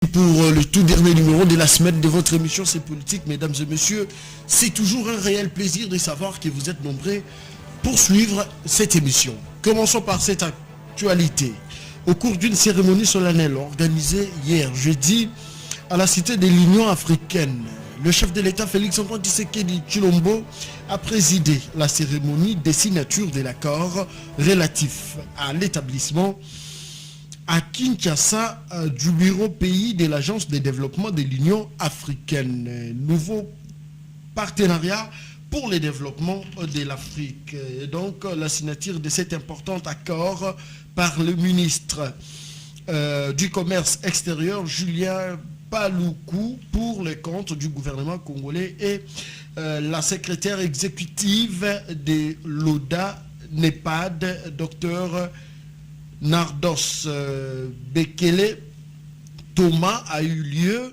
Pour le tout dernier numéro de la semaine de votre émission C'est Politique, mesdames et messieurs, c'est toujours un réel plaisir de savoir que vous êtes nombreux pour suivre cette émission. Commençons par cette actualité. Au cours d'une cérémonie solennelle organisée hier jeudi à la Cité de l'Union africaine, le chef de l'État Félix-Antoine Tshisekedi Tshilombo a présidé la cérémonie des signatures de l'accord relatif à l'établissement à Kinshasa du bureau pays de l'Agence de développement de l'Union africaine. Nouveau partenariat pour le développement de l'Afrique. Et donc la signature de cet important accord par le ministre du Commerce extérieur, Julien Paluku, pour le compte du gouvernement congolais et la secrétaire exécutive de l'ODA NEPAD, Dr Nardos Bekele Thomas, a eu lieu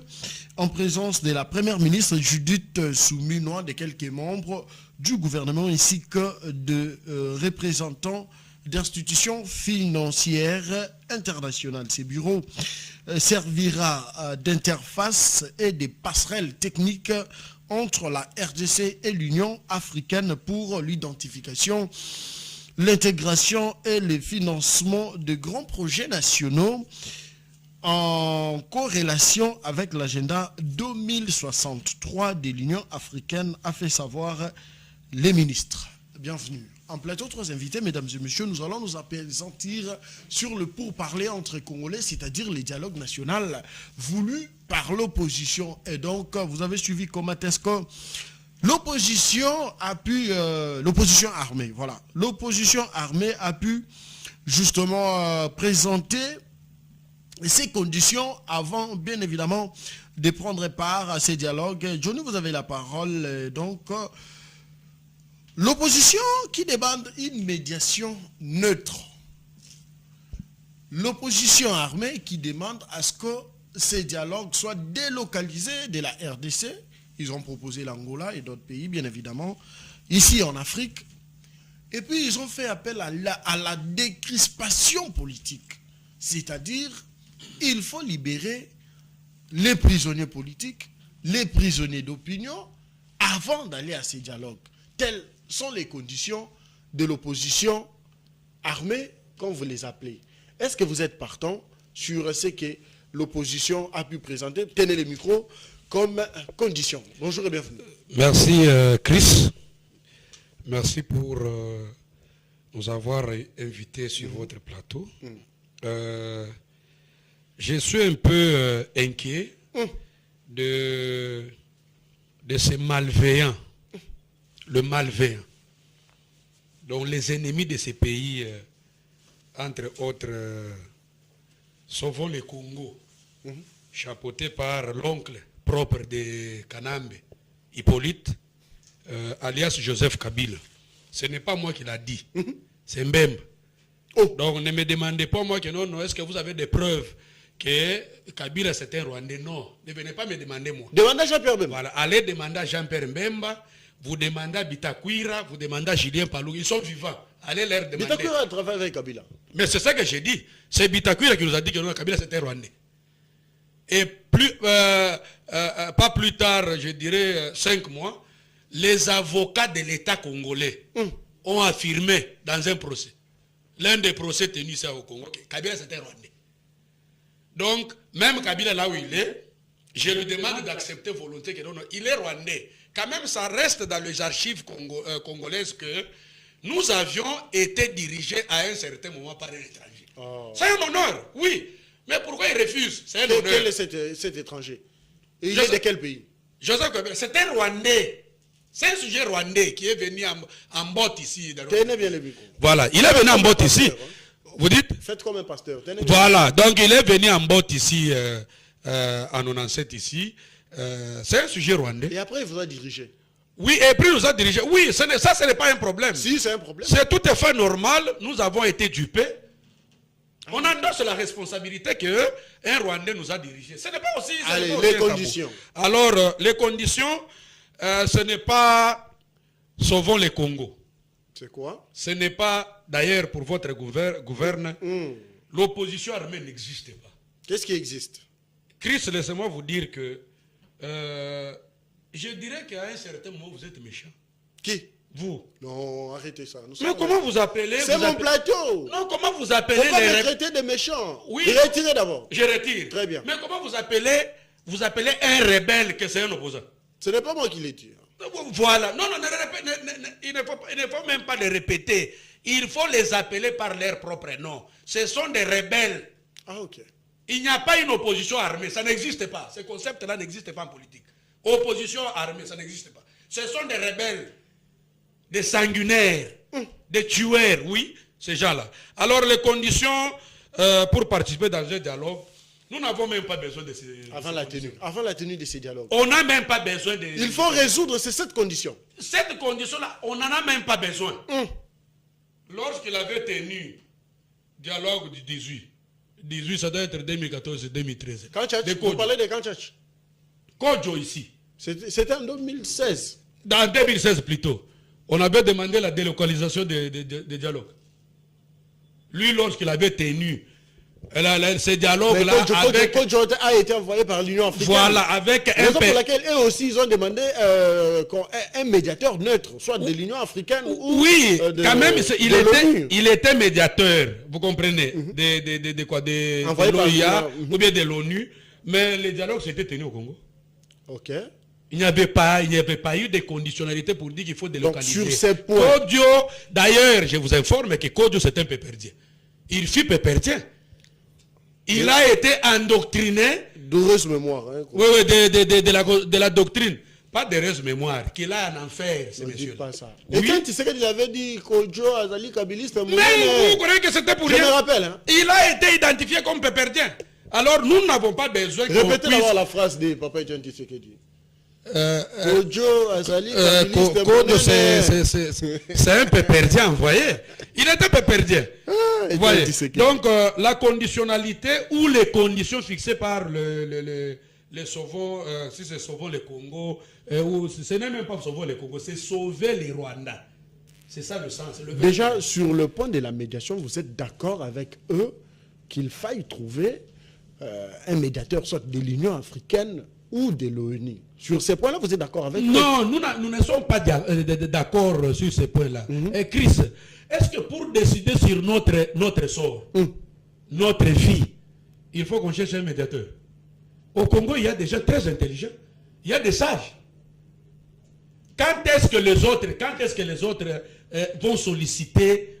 en présence de la première ministre Judith Suminwa, de quelques membres du gouvernement ainsi que de représentants d'institutions financières internationales. Ces bureaux servira d'interface et de passerelles techniques entre la RDC et l'Union africaine pour l'identification, l'intégration et le financement de grands projets nationaux en corrélation avec l'agenda 2063 de l'Union africaine, a fait savoir les ministres. Bienvenue. En plateau, trois invités, mesdames et messieurs, nous allons nous appesantir sur le pourparler entre Congolais, c'est-à-dire le dialogue national voulu par l'opposition. Et donc, vous avez suivi comment est-ce que l'opposition a pu, l'opposition armée, voilà, l'opposition armée a pu justement présenter ces conditions avant, bien évidemment, de prendre part à ces dialogues. Johnny, vous avez la parole. Donc, l'opposition qui demande une médiation neutre. L'opposition armée qui demande à ce que ces dialogues soient délocalisés de la RDC. Ils ont proposé l'Angola et d'autres pays, bien évidemment, ici en Afrique. Et puis, ils ont fait appel à la décrispation politique. C'est-à-dire, il faut libérer les prisonniers politiques, les prisonniers d'opinion, avant d'aller à ces dialogues. Telles sont les conditions de l'opposition armée, comme vous les appelez. Est-ce que vous êtes partant sur ce que l'opposition a pu présenter? Tenez le micro comme condition. Bonjour et bienvenue. Merci Chris. Merci pour nous avoir invités sur votre plateau. Je suis un peu inquiet de ces malveillants. Le malveillant. Donc les ennemis de ces pays, entre autres, sauvons le Congo, chapeauté par l'oncle propre de Kanambe, Hippolyte, alias Joseph Kabila. Ce n'est pas moi qui l'a dit, c'est Mbembe. Donc ne me demandez pas moi que non, est-ce que vous avez des preuves que Kabila c'est un Rwandais? Non, ne venez pas me demander moi. Demandez à Jean-Pierre Mbemba. Voilà, allez demander à Jean-Pierre Mbemba, vous demandez à Bitakwira, vous demandez à Julien Palou, ils sont vivants. Allez leur demander. Bitakwira a travaillé avec Kabila. Mais c'est ça que j'ai dit. C'est Bitakwira qui nous a dit que non, Kabila c'est un Rwandais. Et plus, pas plus tard, je dirais 5 mois, les avocats de l'État congolais ont affirmé dans un procès, l'un des procès tenus ici au Congo, que Kabila c'est un Rwandais. Donc, même Kabila là où il est, je lui demande d'accepter volonté que non, il est Rwandais. Quand même, ça reste dans les archives congolaises que nous avions été dirigés à un certain moment par un étranger. Oh. C'est un honneur, oui. Mais pourquoi il refuse? C'est un honneur. Quel est cet étranger? Et il est de quel pays? Joseph Kabila, c'est un Rwandais. C'est un sujet rwandais qui est venu en botte ici. Tenez bien le micro. Voilà, il est venu en botte ici. Vous dites? Faites comme un pasteur. Voilà, donc il est venu en botte ici, en 97 ici. C'est un sujet rwandais. Et après, il vous a dirigé. Oui, et puis il nous a dirigé. Oui, ça, ce n'est pas un problème. Si, c'est un problème. C'est tout à fait normal. Nous avons été dupés. On endosse la responsabilité qu'un Rwandais nous a dirigés. Ce n'est pas aussi... Allez, les conditions. Alors, les conditions, ce n'est pas sauvons les Congo. C'est quoi? Ce n'est pas, d'ailleurs, pour votre gouverne, l'opposition armée n'existe pas. Qu'est-ce qui existe? Chris, laissez-moi vous dire que je dirais qu'à un certain moment, vous êtes méchant. Qui? Vous. Non, arrêtez ça. Mais comment vous appelez? C'est mon plateau. Non, comment vous appelez Pourquoi me traiter de méchant? Oui. Retirez d'abord. Je retire. Très bien. Mais comment vous appelez un rebelle que c'est un opposant? Ce n'est pas moi qui l'ai dit. Voilà. Non, il ne faut même pas les répéter. Il faut les appeler par leur propre nom. Ce sont des rebelles. Ah, ok. Il n'y a pas une opposition armée. Ça n'existe pas. Ce concept-là n'existe pas en politique. Opposition armée, ça n'existe pas. Ce sont des rebelles, des sanguinaires, des tueurs, oui, ces gens-là. Alors, les conditions pour participer dans un dialogue, nous n'avons même pas besoin de ces... Avant la tenue de ces dialogues. On n'a même pas besoin de... Il faut résoudre cette condition. Cette condition-là, on n'en a même pas besoin. Lorsqu'il avait tenu dialogue du 18, ça doit être 2014-2013. Vous parlez de Kanchach? Kodjo ici. C'était en 2016. Dans 2016 plutôt. On avait demandé la délocalisation des dialogues. Lui, lorsqu'il avait tenu ces dialogues-là avec... Kodjo a été envoyé par l'Union africaine. Voilà, avec un... Raison pour laquelle eux aussi, ils ont demandé un médiateur neutre, soit de l'Union africaine ou... Oui, quand même, il était médiateur, vous comprenez, de l'OIA ou bien de l'ONU, mais les dialogues s'étaient tenus au Congo. Ok. Il n'y avait pas eu de conditionnalité pour dire qu'il faut délocaliser. Donc, sur ces points... Kodjo, d'ailleurs, je vous informe que Kodjo, c'est un péperdien. Il fut péperdien. Il a été endoctriné. D'heureuse mémoire. Hein, oui, de la doctrine. Pas d'heureuse mémoire. Qu'il a en enfer, ces messieurs. Pas ça. Et quand tu sais qu'il avait dit Kodjo, Azali, Kabiliste... Mais vous croyez que c'était pour rien? Je me rappelle. Hein. Il a été identifié comme péperdien. Alors, nous n'avons pas besoin qu'on puisse... Répétez d'abord la phrase de Papa John Tshisekedi. Kodjo, Azali, Kodjo, c'est un péperdien, vous voyez. Il était péperdien. Voyez. Donc, la conditionnalité ou les conditions fixées par les sauvons, si c'est sauvons le Congo, ou ce n'est même pas sauvons le Congo, c'est sauver les Rwandais. C'est ça le sens. Déjà, sur le point de la médiation, vous êtes d'accord avec eux qu'il faille trouver un médiateur, soit de l'Union africaine ou de l'ONU. Sur ces points-là, vous êtes d'accord avec eux? Non, nous ne sommes pas d'accord sur ces points-là. Et Chris, est-ce que pour décider sur notre sort, notre vie, il faut qu'on cherche un médiateur? Au Congo, il y a des gens très intelligents. Il y a des sages. Quand est-ce que les autres vont solliciter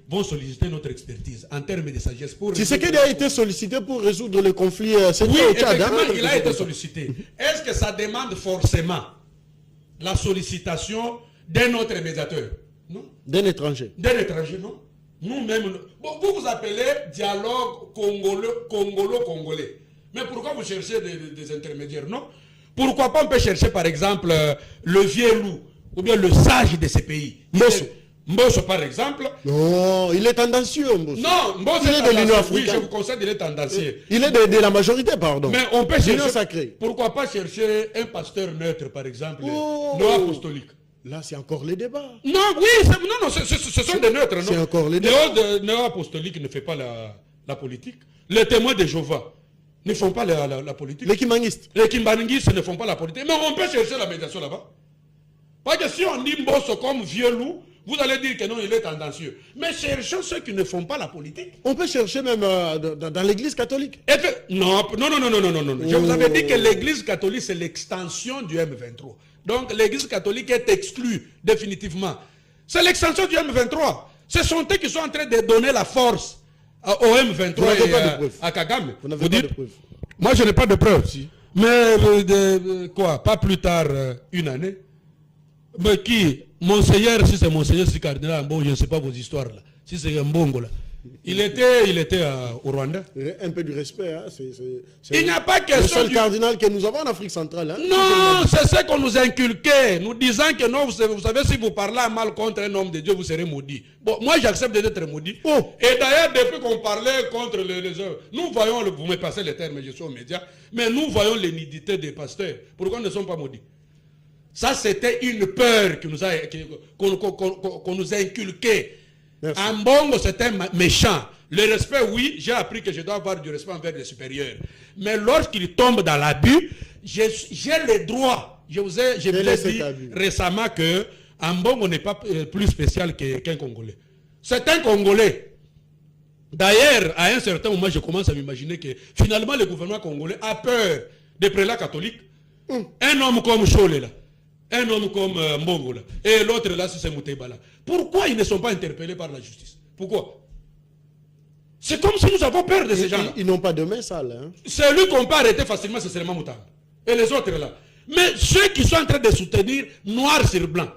notre expertise en termes de sagesse? Tshisekedi a été sollicité pour résoudre le conflit. Oui, effectivement, il a été sollicité. Est-ce que ça demande forcément la sollicitation d'un autre médiateur? Non. D'un étranger? D'un étranger, non. Nous-mêmes, vous appelez dialogue congolo-congolais. Mais pourquoi vous cherchez des intermédiaires? Non. Pourquoi pas on peut chercher par exemple le vieux loup ou bien le sage de ces pays? Mbosso par exemple. Non, il est tendancieux, Mbosso. Non, Mbosso il est de l'Union africaine. Oui, je vous concède, il est tendancieux. Il est de la majorité, pardon. Mais on peut chercher. Sacrée. Pourquoi pas chercher un pasteur neutre, par exemple, néo-apostolique? Là, c'est encore les débats. Non, oui, ce sont des neutres, non? C'est encore les débats. Néo-apostolique ne fait pas la politique. Les témoins de Jéhovah ne font pas la politique. Les kimbanguistes. Les kimbanguistes ne font pas la politique. Mais on peut chercher la médiation là-bas. Parce que si on dit Mbosso comme vieux loup, vous allez dire que non, il est tendancieux. Mais cherchons ceux qui ne font pas la politique. On peut chercher même dans l'église catholique. Non. Je vous avais dit que l'église catholique, c'est l'extension du M23. Donc l'église catholique est exclue définitivement. C'est l'extension du M23. Ce sont eux qui sont en train de donner la force au M23 et à Kagame. Vous n'avez pas de preuves? Moi, je n'ai pas de preuves. Si. Mais quoi? Pas plus tard, une année. Mais qui? Monseigneur, si c'est Monseigneur, si c'est cardinal, bon, je ne sais pas vos histoires là. Si c'est un bongo là. Il était au Rwanda. Un peu du respect. Hein. Il n'y a pas question. Le seul cardinal que nous avons en Afrique centrale. Hein. Non, c'est ce qu'on nous inculquait. Nous disant que non, vous savez, si vous parlez mal contre un homme de Dieu, vous serez maudit. Bon, moi j'accepte d'être maudit. Oh. Et d'ailleurs, depuis qu'on parlait contre les œuvres, nous voyons, vous me passez les termes, je suis aux médias, mais nous voyons l'énidité des pasteurs. Pourquoi nous ne sommes pas maudits? Ça, c'était une peur qu'on nous a inculquée. Ambongo, c'était méchant. Le respect, oui, j'ai appris que je dois avoir du respect envers les supérieurs. Mais lorsqu'ils tombent dans l'abus, j'ai le droit. Je vous ai dit récemment que Ambongo n'est pas plus spécial qu'un Congolais. C'est un Congolais. D'ailleurs, à un certain moment, je commence à m'imaginer que finalement, le gouvernement congolais a peur des prélats catholiques. Un homme comme Chole, là, un homme comme Mbongo, là, et l'autre là, c'est Mouteba. Pourquoi ils ne sont pas interpellés par la justice? Pourquoi? C'est comme si nous avons peur de ces gens-là. Ils n'ont pas de main sale. Hein? Celui qu'on peut arrêter facilement, c'est seulement Moutamba. Et les autres là. Mais ceux qui sont en train de soutenir noir sur blanc.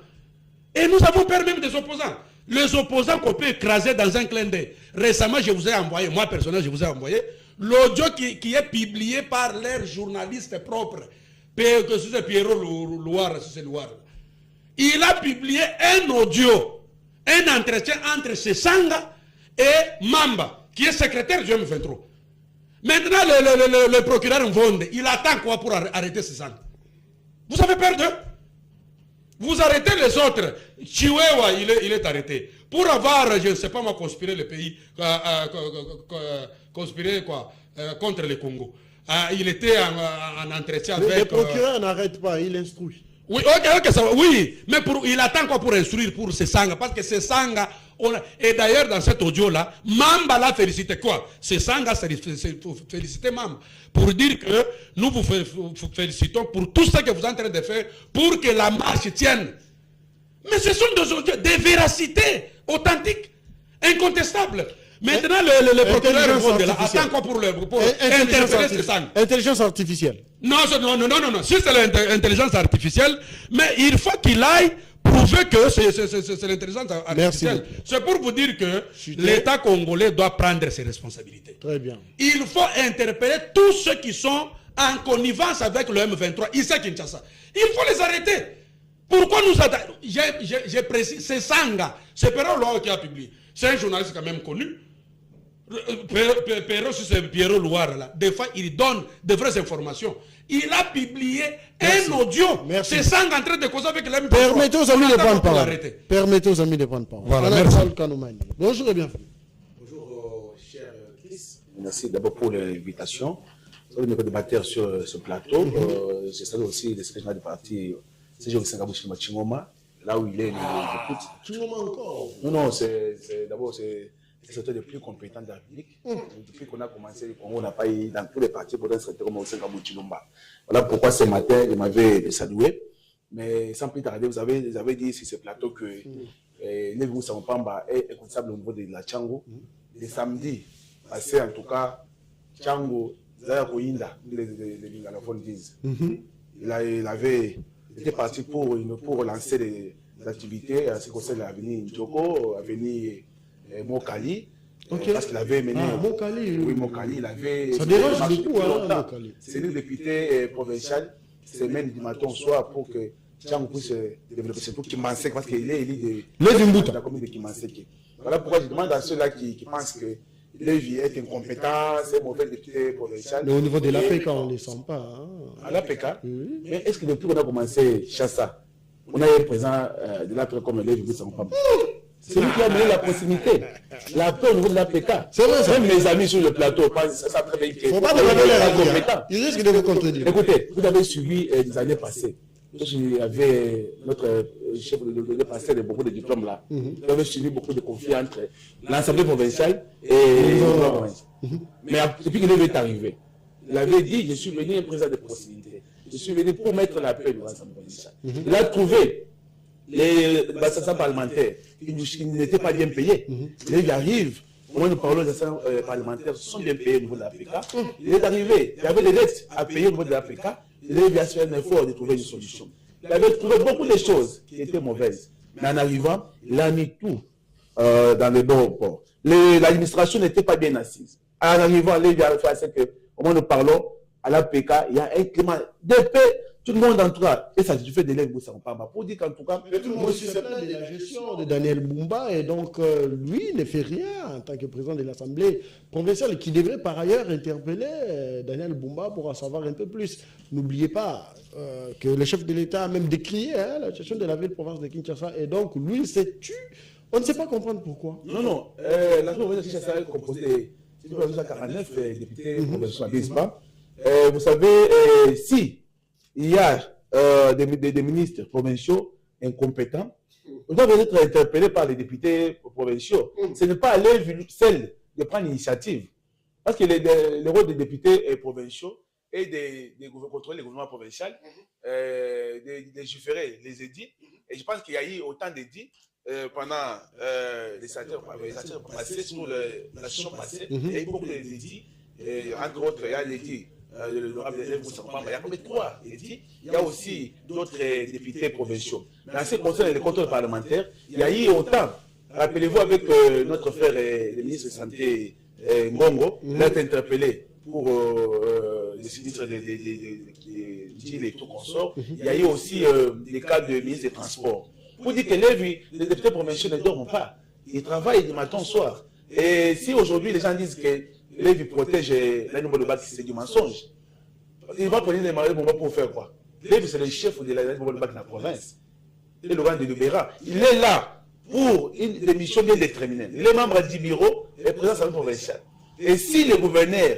Et nous avons peur même des opposants. Les opposants qu'on peut écraser dans un clin d'œil. Récemment, je vous ai envoyé, moi personnellement, je vous ai envoyé l'audio qui est publié par leurs journalistes propres. Que c'est Pierrot Loire, c'est Loire. Il a publié un audio, un entretien entre Sesanga et Mamba, qui est secrétaire du M23. Maintenant, le procureur Mvonde, il attend quoi pour arrêter Sesanga? Vous avez peur d'eux? Vous arrêtez les autres. Chiwewa, il est arrêté. Pour avoir, je ne sais pas moi, conspiré le pays, conspiré quoi, contre le Congo. Il était en entretien avec... Le procureur n'arrête pas, il instruit. Oui, ok, ça va. Oui, mais il attend quoi pour instruire pour Sesanga? Parce que Sesanga, et d'ailleurs dans cet audio-là, Mamba l'a félicité quoi? Sesanga félicité Mamba pour dire que nous vous félicitons pour tout ce que vous êtes en train de faire pour que la marche tienne. Mais ce sont des audios, des véracités authentiques, incontestables. Maintenant, le procureur attend quoi pour interpeller Sesanga? Intelligence artificielle. Non. Si c'est l'intelligence artificielle, mais il faut qu'il aille prouver que c'est l'intelligence artificielle. C'est pour vous dire que l'État congolais doit prendre ses responsabilités. Très bien. Il faut interpeller tous ceux qui sont en connivence avec le M23, ici à Kinshasa. Il faut les arrêter. Pourquoi nous attaquons? J'ai précisé, c'est Sanga, c'est Pierrot Loire qui a publié. C'est un journaliste quand même connu. Pierrot, c'est Pierrot Loire, là. Des fois, il donne de vraies informations. Il a publié un audio. C'est Sanga en train de causer avec l'M23. Permettez aux amis de prendre parole. Permettez aux amis de prendre parole. Voilà, merci. Bonjour et bienvenue. Bonjour, cher Chris. Merci d'abord pour l'invitation. Nous sommes débatteurs sur ce plateau. Je salue aussi le secrétaire du parti, c'est Jean Sangabouchi Machingoma, là où il est, j'écoute. Chingoma encore? Non, c'est d'abord, c'est le secrétaire le plus compétent de la République. Depuis qu'on a commencé, on n'a pas eu dans tous les partis pour un secrétaire comme Sangabouchi Machingoma. Voilà pourquoi ce matin, il m'avait salué. Mais sans plus tarder, vous avez dit sur ce plateau que Lévi Sampamba est responsable au niveau de la Tchango. Le samedi passé, en tout cas, Tchango, Zaya Koyinda, les lingalophones disent. Il était parti pour lancer des activités à ce qui concerne l'avenue Ndjoko, l'avenue Mokali. Parce qu'il avait mené. Mokali. Oui, Mokali. Il avait. Ça dérange beaucoup, Mokali. C'est le député provincial, semaine du matin au soir, pour que Tchango puisse développer. C'est pour Kimansek, parce qu'il est élu de la commune de Kimansek. Voilà pourquoi je demande à ceux-là qui pensent que Lévi est incompétent, c'est mauvais député provincial. Mais au niveau de l'APK, on ne les sent pas. Hein. À l'APK, mais est-ce que depuis qu'on a commencé Chassa, on a eu présent de l'APK comme Lévi Sampamba? C'est lui qui a mené la proximité. La paix au niveau de l'APK. C'est vrai, même mes amis sur le plateau, ça très bien. Il ne faut pas demander l'air. Il risque de vous contredire. Écoutez, vous avez suivi les années passées. Il y avait notre chef de passer de beaucoup de diplômes là. Il avait suivi beaucoup de conflits entre l'Assemblée provinciale et le provincial. Mais depuis qu'il est arrivé, il avait dit, je suis venu un président de proximité. Je suis venu pour mettre la paix dans l'Assemblée provinciale. Il a trouvé les assemblées parlementaires qui n'étaient pas bien payés. Il arrive, au moins nous parlons des assemblées parlementaires sont bien payés au niveau de l'APK. Il est arrivé, il y avait des dettes à payer au niveau de l'APK. Il avait bien fait un effort de trouver une solution. Il avait trouvé beaucoup de choses qui étaient mauvaises. Mais en arrivant, il a mis tout dans le bon port. L'administration n'était pas bien assise. En arrivant, il a fait que, au moment où nous parlons, à l'APK, il y a un climat de paix. Tout le monde en tout cas, et ça se fait de l'élève Sampamba. Pour dire qu'en tout cas, tout le monde se plaint de la gestion de Daniel Bumba et donc lui ne fait rien en tant que président de l'Assemblée provinciale qui devrait par ailleurs interpeller Daniel Bumba pour en savoir un peu plus. N'oubliez pas que le chef de l'État a même décrié la gestion de la ville-province de Kinshasa et donc lui s'est tué On ne sait pas comprendre pourquoi. Non, non. L'Assemblée provinciale est composée de 49 députés provinciaux, n'est-ce pas? Vous savez, si il y a des ministres provinciaux incompétents, ils doivent être interpellés par les députés provinciaux. Ce n'est pas à leur seul de prendre l'initiative. Parce que le rôle des députés provinciaux et de contrôler le gouvernement provincial, de légiférer les édits. Et je pense qu'il y a eu autant d'édits pendant les sénateurs passés, sur la session passée. Il y a eu beaucoup d'édits. Entre autres, il y a l'édit de l'honorable élève Moussa Mamba. Il y a comme 3 édits. Il y a aussi d'autres députés provinciaux. Mais en ce qui concerne les contrôles parlementaires, il y a eu autant. Rappelez-vous avec notre frère le ministre de la Santé, Ngongo, il a été interpellé pour les sinistres des électroconsorts. Il y a eu aussi des cas de ministre des Transports. Pour dire que les députés provinciaux ne dorment pas. Ils travaillent du matin au soir. Et si aujourd'hui les gens disent que les protègent la nouvelle bac, c'est du mensonge, il va prendre les marées pour faire quoi? Lévi, c'est le chef de la nouvelle bac de la province. Et Laurent de Lubera, il est là pour une mission bien déterminée. Il est membre du bureau et président de l'Assemblée provinciale. Et si le gouverneur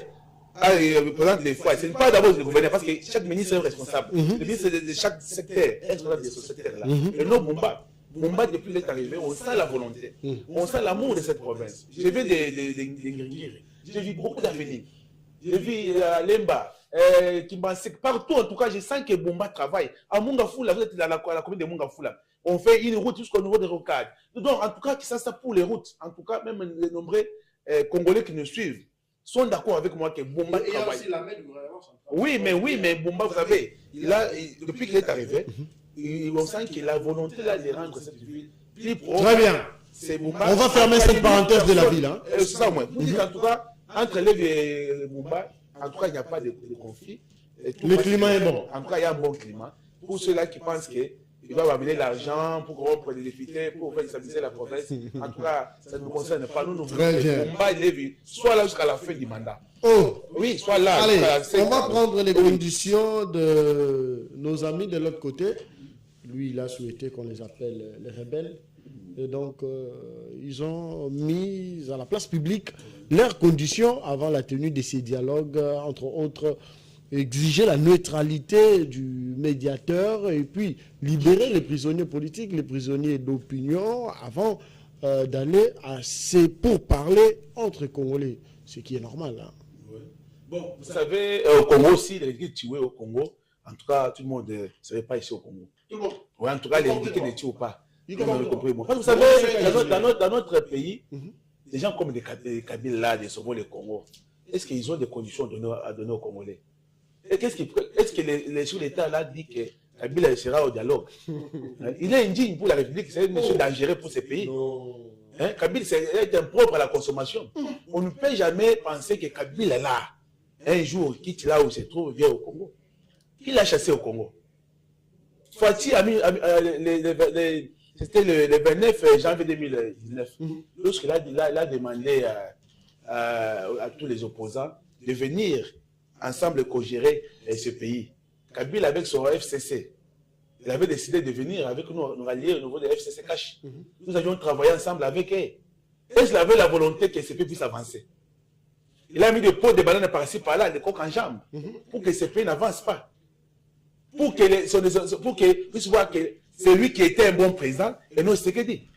présente des fois, ce n'est pas d'abord le gouverneur, parce que chaque ministre est responsable. Le ministre de chaque secteur est responsable de ce secteur-là. Et non, Bomba, depuis qu'il est arrivé, on sent la volonté, on sent l'amour de cette province. J'ai vu des j'ai vu beaucoup d'avenir. J'ai vu Lemba, Kimbansek, partout en tout cas, je sens que Bomba travaille. À Mungafula, vous êtes dans la commune de Mungafula. On fait une route jusqu'au niveau des rocades. Donc, en tout cas, ça pour les routes. En tout cas, même les nombreux Congolais qui nous suivent sont d'accord avec moi que Bomba travaille. Il y a aussi la main du gouvernement central. Oui, mais Bomba, vous savez, depuis qu'il est arrivé, on sent qu'il a la volonté là, de rendre cette ville plus propre. Très bien. On va fermer cette parenthèse de la ville. Hein. C'est ça, moi. Vous dites en tout cas, entre les et Bomba, en tout cas, il n'y a pas de conflit. Le climat est bon. En tout cas, il y a un bon climat. Pour ceux-là qui pensent qu'il va amener l'argent pour corrompre les députés, pour faire stabiliser la province, en tout cas, ça ne nous concerne pas. Nous, Très bien. Bomba et Lévi, soit là jusqu'à la fin du mandat. Oh! Oui, soit là. Allez, on va prendre les conditions de nos amis de l'autre côté. Lui, il a souhaité qu'on les appelle les rebelles. Et donc, ils ont mis à la place publique leurs conditions avant la tenue de ces dialogues, entre autres, exiger la neutralité du médiateur et puis libérer les prisonniers politiques, les prisonniers d'opinion avant d'aller à ces pourparlers entre Congolais, ce qui est normal. Hein. Ouais. Bon, vous savez, au Congo aussi, les gens tués au Congo, en tout cas, tout le monde ne savait pas ici au Congo. Tout le monde. Oui, en tout cas, les gens ne tuent pas. Vous savez, dans notre pays, des gens comme des Kabyles là, des Somo, les Congo, est-ce qu'ils ont des conditions à donner aux Congolais? Est-ce que les chefs d'État là dit que Kabila sera au dialogue? Il est indigne pour la République, c'est un monsieur dangereux pour ce pays. Hein? Kabila est impropre à la consommation. On ne peut jamais penser que Kabila là, un jour, quitte là où il se trouve, vient au Congo. Qui l'a chassé au Congo? Fati a mis c'était le 29 janvier 2019, lorsqu'il a demandé à tous les opposants de venir ensemble co-gérer ce pays. Kabila avec son FCC, il avait décidé de venir avec nous rallier au niveau de FCC Cash. Nous avions travaillé ensemble avec eux. Est-ce qu'il avait la volonté que ce pays puisse avancer? Il a mis des pots de bananes par-ci par-là, des coques en jambes, pour que ce pays n'avance pas. Pour que puisse voir que c'est lui qui était un bon président et non ce qu'il dit.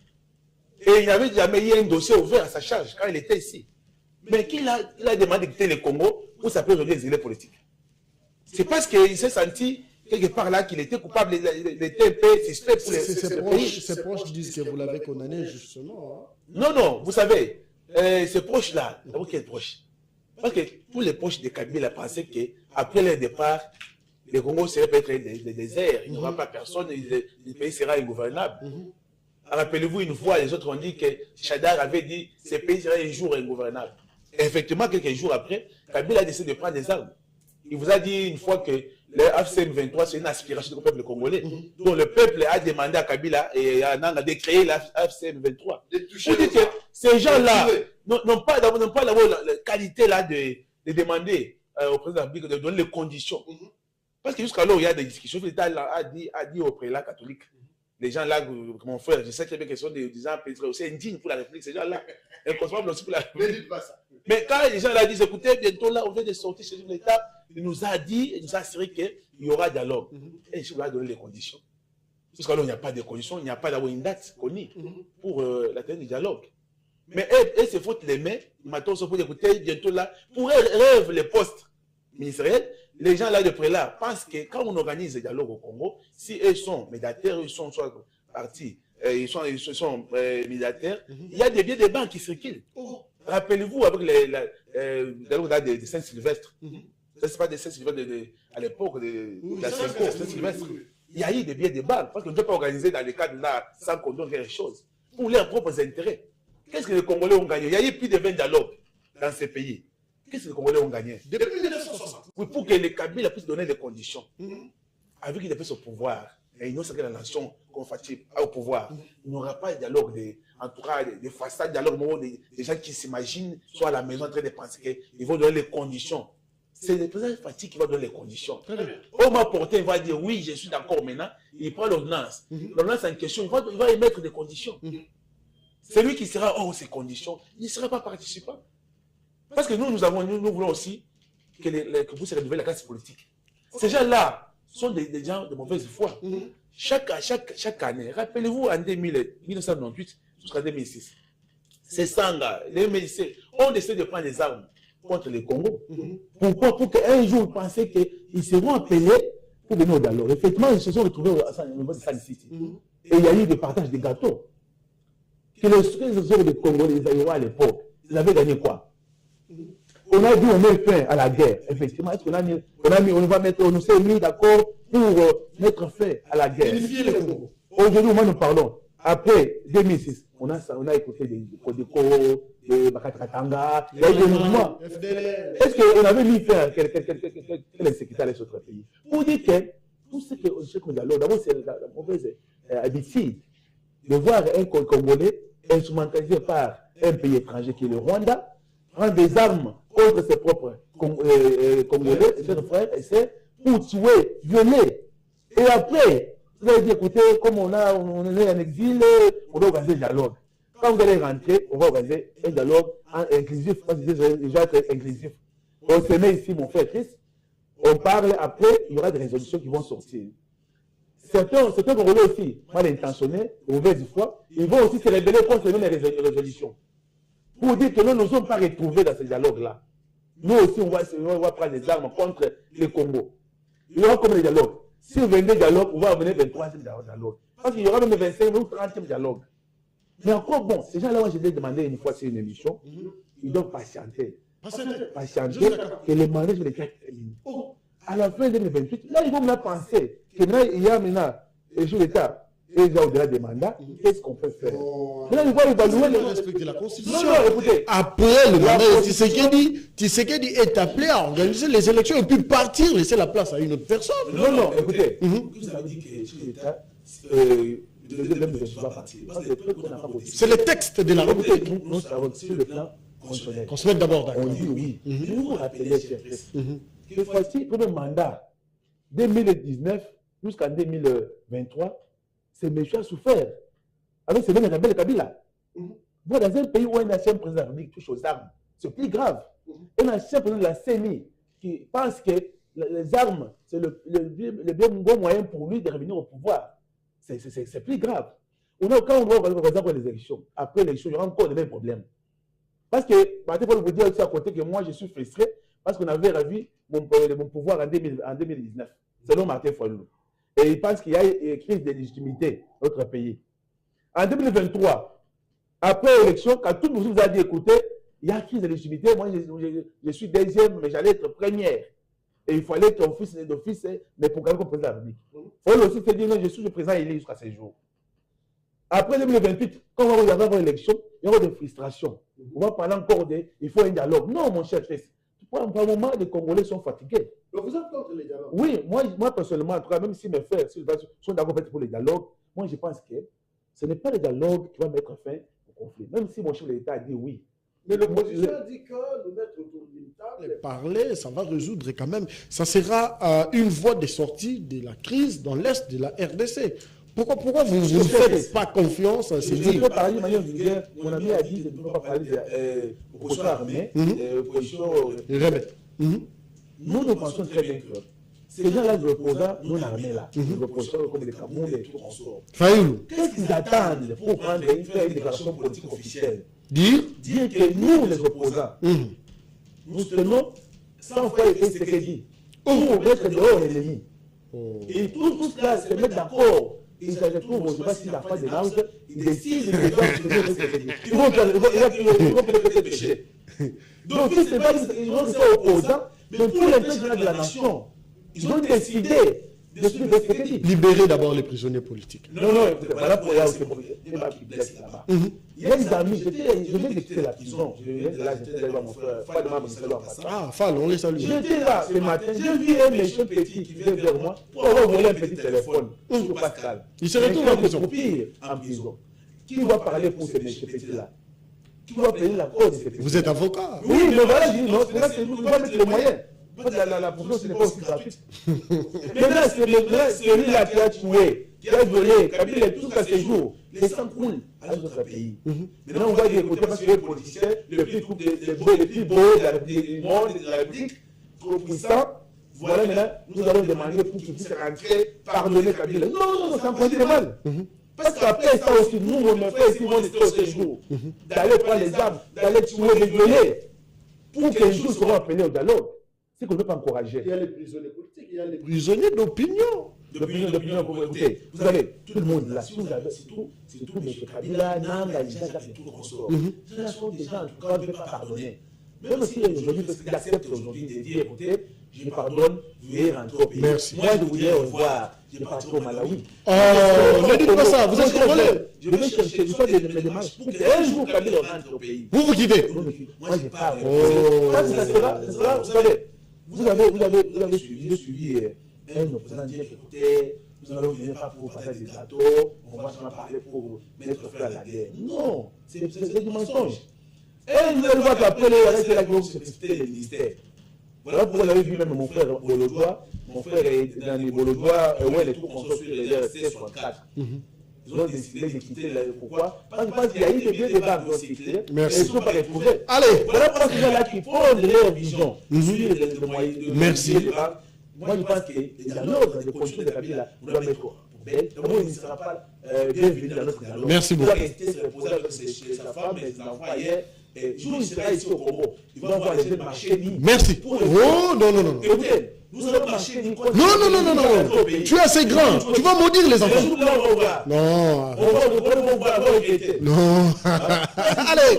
Et il n'avait jamais eu un dossier ouvert à sa charge quand il était ici. Mais il a demandé de quitter le Congo pour s'appeler un exilé politique. C'est parce qu'il s'est senti quelque part là qu'il était coupable, il était un peu suspect pour ses proches disent que vous l'avez condamné justement. Hein? Non, vous savez, ces proches-là, d'abord quels proches? Parce que tous les proches de Kabila pensaient qu'après leur départ, le Congo serait peut-être des déserts, il n'y aura pas personne, le pays sera ingouvernable. Rappelez-vous, une fois, les autres ont dit que Chadar avait dit que ce pays serait un jour ingouvernable. Et effectivement, quelques jours après, Kabila a décidé de prendre des armes. Il vous a dit une fois que le FCM23, c'est une aspiration du peuple congolais. Donc le peuple a demandé à Kabila et à Nanga de créer la FCM23. Vous dites que ces gens-là n'ont pas d'abord la qualité là de demander au président de la République de donner les conditions. Parce que jusqu'alors, il y a des discussions. L'État a dit au prélat catholique les gens là, mon frère, je sais très bien qu'ils sont des gens aussi indignes pour la République, ces gens-là, inconcevables aussi pour la République. Mais quand les gens là disent, écoutez, bientôt là, on vient de sortir chez l'État, il nous a dit, il nous a assuré qu'il y aura dialogue. Et je vais donner les conditions. Parce qu'il n'y a pas de conditions, il n'y a pas d'avoir une date connue pour la tenue du dialogue. Mais elle se frottent les mains, maintenant, on se peut écouter, bientôt là, pour elle rêve les postes ministériels. Les gens là de près là pensent que quand on organise le dialogue au Congo, si eux sont médiateurs, ils sont soit partis, ils sont médiateurs, il y a des billets de banque qui circulent. Rappelez-vous avec le dialogue de Saint-Sylvestre. Ça, c'est pas de Saint-Sylvestre à l'époque de la Saint-Sylvestre. Il y a eu des billets de banque parce qu'on ne peut pas organiser dans les cadres là sans qu'on donne quelque chose pour leurs propres intérêts. Qu'est-ce que les Congolais ont gagné? Il y a eu plus de 20 dialogues dans ces pays. Qu'est-ce que les Congolais ont gagné? Depuis 1960. Oui, pour que les Kabila puissent donner des conditions. Avec qu'il puisse au pouvoir, et il n'y a que la nation compatible au pouvoir, il n'y aura pas de dialogue, en tout cas des façades, dialogue, des gens qui s'imaginent, soit à la maison en train de penser qu'ils vont donner les conditions. C'est le président Fati qui va donner les conditions. Au m'a porté, il va dire oui, je suis d'accord maintenant. Il prend l'ordonnance. L'ordonnance en question, il va émettre des conditions. Celui qui sera hors ces conditions, il ne sera pas participant. Parce que nous voulons aussi que vous se renouvelez la classe politique. Ces gens-là sont des gens de mauvaise foi. Chaque année, rappelez-vous en 1998 jusqu'en 2006, ces Sanga, les MLC, ont décidé de prendre les armes contre le Congo. Pourquoi? Pour qu'un jour, ils pensaient qu'ils seront appelés pour venir au dialogue. Effectivement, ils se sont retrouvés au niveau de San City. Et il y a eu des partages de gâteaux. Que les hommes de Congo, les Aïwa à l'époque, ils avaient gagné quoi? On a dit on met fin à la guerre. Effectivement, est-ce on s'est mis d'accord pour mettre fin à la guerre? Aujourd'hui, nous parlons. Après 2006, on a écouté des Kodeko, des Bakatakatanga, il y a eu des mouvements. Est-ce qu'on avait mis fin à quelle insécurité à les autres pays? Pour dire que tout ce que nous allons, d'abord, c'est la mauvaise habitude de voir un Congolais instrumentalisé par un pays étranger qui est le Rwanda, prendre des armes contre ses propres Congolais, ses frères et sœurs, pour tuer, violer. Et après, vous allez dire, écoutez, comme on est en exil, on doit organiser un dialogue. Quand vous allez rentrer, on va organiser un dialogue inclusif, parce que déjà être inclusif. On se met ici, mon frère Christ, on parle, après, il y aura des résolutions qui vont sortir. Certains Congolais aussi, mal intentionnés, mauvaise foi, ils vont aussi se rébeller contre les résolutions. Pour dire que nous ne nous sommes pas retrouvés dans ce dialogue-là. Nous aussi, on va prendre des armes contre le Congo. Il y aura comme des dialogues. Si on venait dialogue, on va venir 23e dialogue. Parce qu'il y aura même 25e ou 30e dialogue. Mais encore bon, ces gens-là, moi, je les ai demandé une fois sur une émission, ils doivent patienter. Patienter que les mandats sur les 4 terminent. À la fin de 2028, là, ils vont me penser que il y a maintenant, les jours d'État, et au-delà des mandats, qu'est-ce qu'on peut faire? Là, ils vont évaluer respecter la Constitution. Non, écoutez. Après le mandat, Tshisekedi est appelé à organiser les élections et puis partir, laisser la place à une autre personne. Non, écoutez. Ça veut dire que les jours d'État, c'est le texte de la République. Nous savons sur le plan constitutionnel. Qu'on se mette d'abord d'accord. On dit oui. Je vous rappelez, cher frère, que voici le premier mandat, 2019 jusqu'en 2023, c'est M. a souffert. Avec ce même Rebelle Kabila. Dans un pays où un ancien président de la République touche aux armes, c'est plus grave. Un ancien président de la CENI qui pense que les armes, c'est le bien bon moyen pour lui de revenir au pouvoir. C'est plus grave. Quand on va organiser les élections, après l'élection, il y aura encore des mêmes problèmes. Parce que, Martin Paul vous dire aussi à côté que moi, je suis frustré parce qu'on avait revu mon pouvoir en 2019, selon Martin Fayulu. Et il pense qu'il y a une crise de légitimité dans notre pays. En 2023, après l'élection, quand tout le monde vous a dit, écoutez, il y a une crise de légitimité, moi je suis deuxième, mais j'allais être première. Et il fallait être office d'office, mais pour gagner comme président de la République. Il faut aussi se dire, non, je suis le président élu jusqu'à ce jour. Après 2028, quand on va avoir une élection, il y aura des frustrations. On va parler encore il faut un dialogue. Non, mon cher fils. Pour un moment, les Congolais sont fatigués. Donc vous êtes contre les dialogues? Oui, moi personnellement, en tout cas, même si mes frères sont d'accord pour les dialogues, moi je pense que ce n'est pas le dialogue qui va mettre fin au conflit. Même si mon chef de l'État a dit oui. Mais l'opposition dit que nous mettre autour d'une table, parler, ça va résoudre quand même. Ça sera une voie de sortie de la crise dans l'est de la RDC. Pourquoi vous ne faites pas confiance à ces Je livres? peux parler de manière vulgaire. Mon ami a dit, je ne peux pas parler de opposition armée, opposition... Nous pensons très bien que ces gens-là, les opposants, non armés là, les opposants comme les Cameroun et tout, on sort. Qu'est-ce qu'ils attendent pour faire une déclaration politique officielle? Dire que nous, les opposants, nous tenons sans faire ce qu'il dit, pour mettre dehors l'ennemi. Et tout cela se met d'accord. Ils se retrouvent, je ne sais pas si la phase de l'ange, ils décident de ils vont peut-être pécher. Donc, ils vont se opposants, mais pour l'intérêt général de la nation, ils ont décidé de suivre ce que dit. Libérer d'abord les prisonniers politiques. Non, voilà pour là où c'est débat qui blesse là-bas. Il y a des amis, je viens de quitter la prison. J'étais là, mon frère, Fall de Maman, c'est là en passant. Ah, Fall, on les salue. J'étais là ce matin, j'ai vu un méchant petit qui vient vers moi pour avoir volé un petit téléphone sur Pascal. Il se retrouve en prison. Pire, en prison. Qui va parler pour ce méchant petit-là? Qui va payer la cause de ce petit? Vous êtes avocat? Oui, mais voilà, je dis non, c'est là que nous devons mettre les moyens. La prison, ce n'est pas aussi gratuite. Maintenant, c'est celui-là qui a tué, qui a violé, Kabila, tout à ses jours. Les sangs coulent à notre pays. Maintenant, on va dire, écoutez, parce que les politiciens, les plus beaux de la République, trop puissants, voilà, maintenant, nous allons demander pour qu'ils puissent rentrer, pardonner Kabila. Non, ça me conduit mal. Parce qu'après ça aussi, nous, on a fait ici, on était au séjour, d'aller prendre les armes, d'aller tuer, de violer, pour qu'un jour seront appelés au dialogue. C'est qu'on ne peut pas encourager. Il y a les prisonniers politiques, il y a les prisonniers d'opinion. D'opinion, écoutez, vous savez, tout le monde là, si vous avez, c'est tout, M. Kabila, Nanga, Isaac, et tout le consort. Ce sont des gens, en tout cas, on ne peut pas pardonner. Même si aujourd'hui, parce qu'il accepte aujourd'hui de dire, écoutez, je pardonne, vous allez rentrer au pays. Merci. Moi, je voulais revoir, je partirai au Malawi. Oh, ne dites pas ça, vous êtes congolais. Je vais chercher, je fais des démarches pour qu'un jour Kabila rentre au pays. Vous quittez. Moi, je pars. Ça sera, vous savez, vous avez suivi un opposant dire écoutez, nous allons venir pas pour passer des gâteaux, on va seulement parler pour mettre fin à la guerre. Non, c'est du mensonge. Et nous allons voir qu'après, c'est la grosse société des ministères. Voilà pourquoi vous avez vu même mon frère Bolodois, est dans les Bolodois, où les troupes sont sur les RST 64. Ils ont décidé de quitter. Pourquoi? Parce qu'il y a eu des biens de banques aussi. Merci. Et ils ne sont pas retrouvés. Allez. Voilà pourquoi ces gens-là qui font de leur vision. Merci. Moi, je pense que dans l'ordre de construire de Kabila, on doit mettre poubelle. D'abord, il ne sera pas bienvenu dans notre dialogue. Merci beaucoup. Il doit rester se reposer avec sa femme et ses enfants ailleurs. Et jour où il sera ici au Congo, il va voir les jeunes marcher ni. Merci. Oh, non. Écoutez, nous allons marcher ni. Non. Tu es assez grand. Tu vas maudire les enfants. Non. On va regretter. Non. Allez.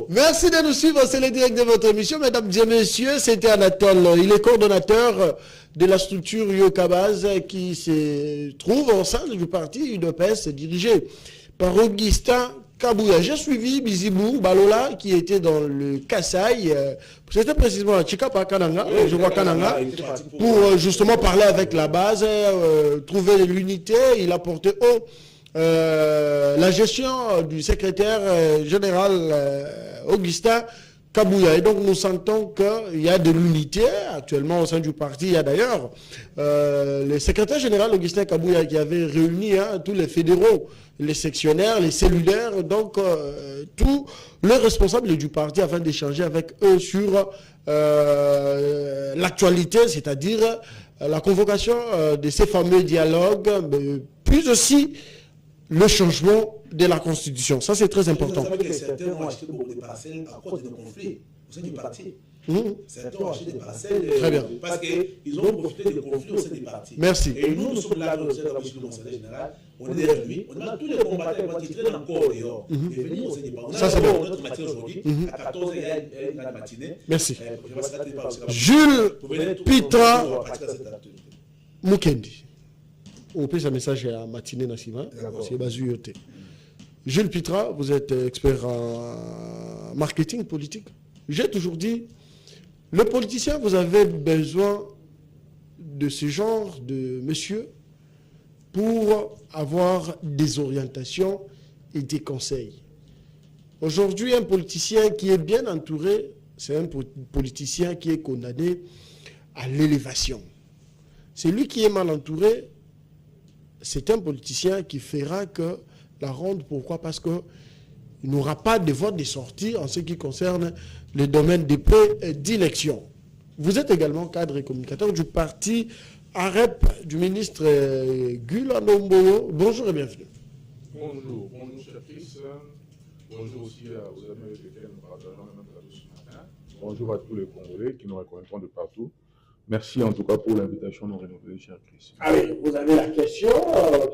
Merci de nous suivre. C'est le direct de votre émission. Mesdames et messieurs, c'était Anatole. Il est coordonnateur de la structure Yokabaz qui se trouve au sein du parti UDPS dirigé par Augustin Kabouya. J'ai suivi Bizibou Balola qui était dans le Kasaï, c'était précisément à Chikapa Kananga, je vois Kananga, pour justement parler avec la base, trouver l'unité. Il a porté haut la gestion du secrétaire général Augustin Kabouya. Et donc nous sentons qu'il y a de l'unité actuellement au sein du parti. Il y a d'ailleurs le secrétaire général Augustin Kabouya qui avait réuni tous les fédéraux, les sectionnaires, les cellulaires, donc tous les responsables du parti afin d'échanger avec eux sur l'actualité, c'est-à-dire la convocation de ces fameux dialogues, mais puis aussi le changement de la Constitution. Ça, c'est très important. Vous savez que certains ont acheté beaucoup de parcelles à cause de conflits au sein du parti. Certains ont acheté des parcelles parce qu'ils ont profité des conflits au sein du parti. Merci. Et nous sommes là, nous sommes là, général, on est derrière lui, on a tous les combattants qui traînent encore dehors. Et venir au sein du parti. Ça, c'est bon. Notre matin aujourd'hui, à 14h, il y a une matinée. Merci. Jules Pitra Mukendi. On peut un message à matinée Nassima. C'est Bazuyote. Jules Pitra, vous êtes expert en marketing politique. J'ai toujours dit, le politicien, vous avez besoin de ce genre de monsieur pour avoir des orientations et des conseils. Aujourd'hui, un politicien qui est bien entouré, c'est un politicien qui est condamné à l'élévation. Celui qui est mal entouré, c'est un politicien qui fera que la ronde. Pourquoi? Parce qu'il n'aura pas de vote de sortie en ce qui concerne le domaine des prédilections. Vous êtes également cadre et communicateur du parti AREP du ministre Gula Nombo. Bonjour et bienvenue. Bonjour, cher Chris. Bonjour aussi aux amis avec lesquels nous partageons le même plateau ce matin. Bonjour à tous les Congolais qui nous reconnaîtront de partout. Merci en tout cas pour l'invitation nous renouvelée, cher Chris. Ah oui, vous avez la question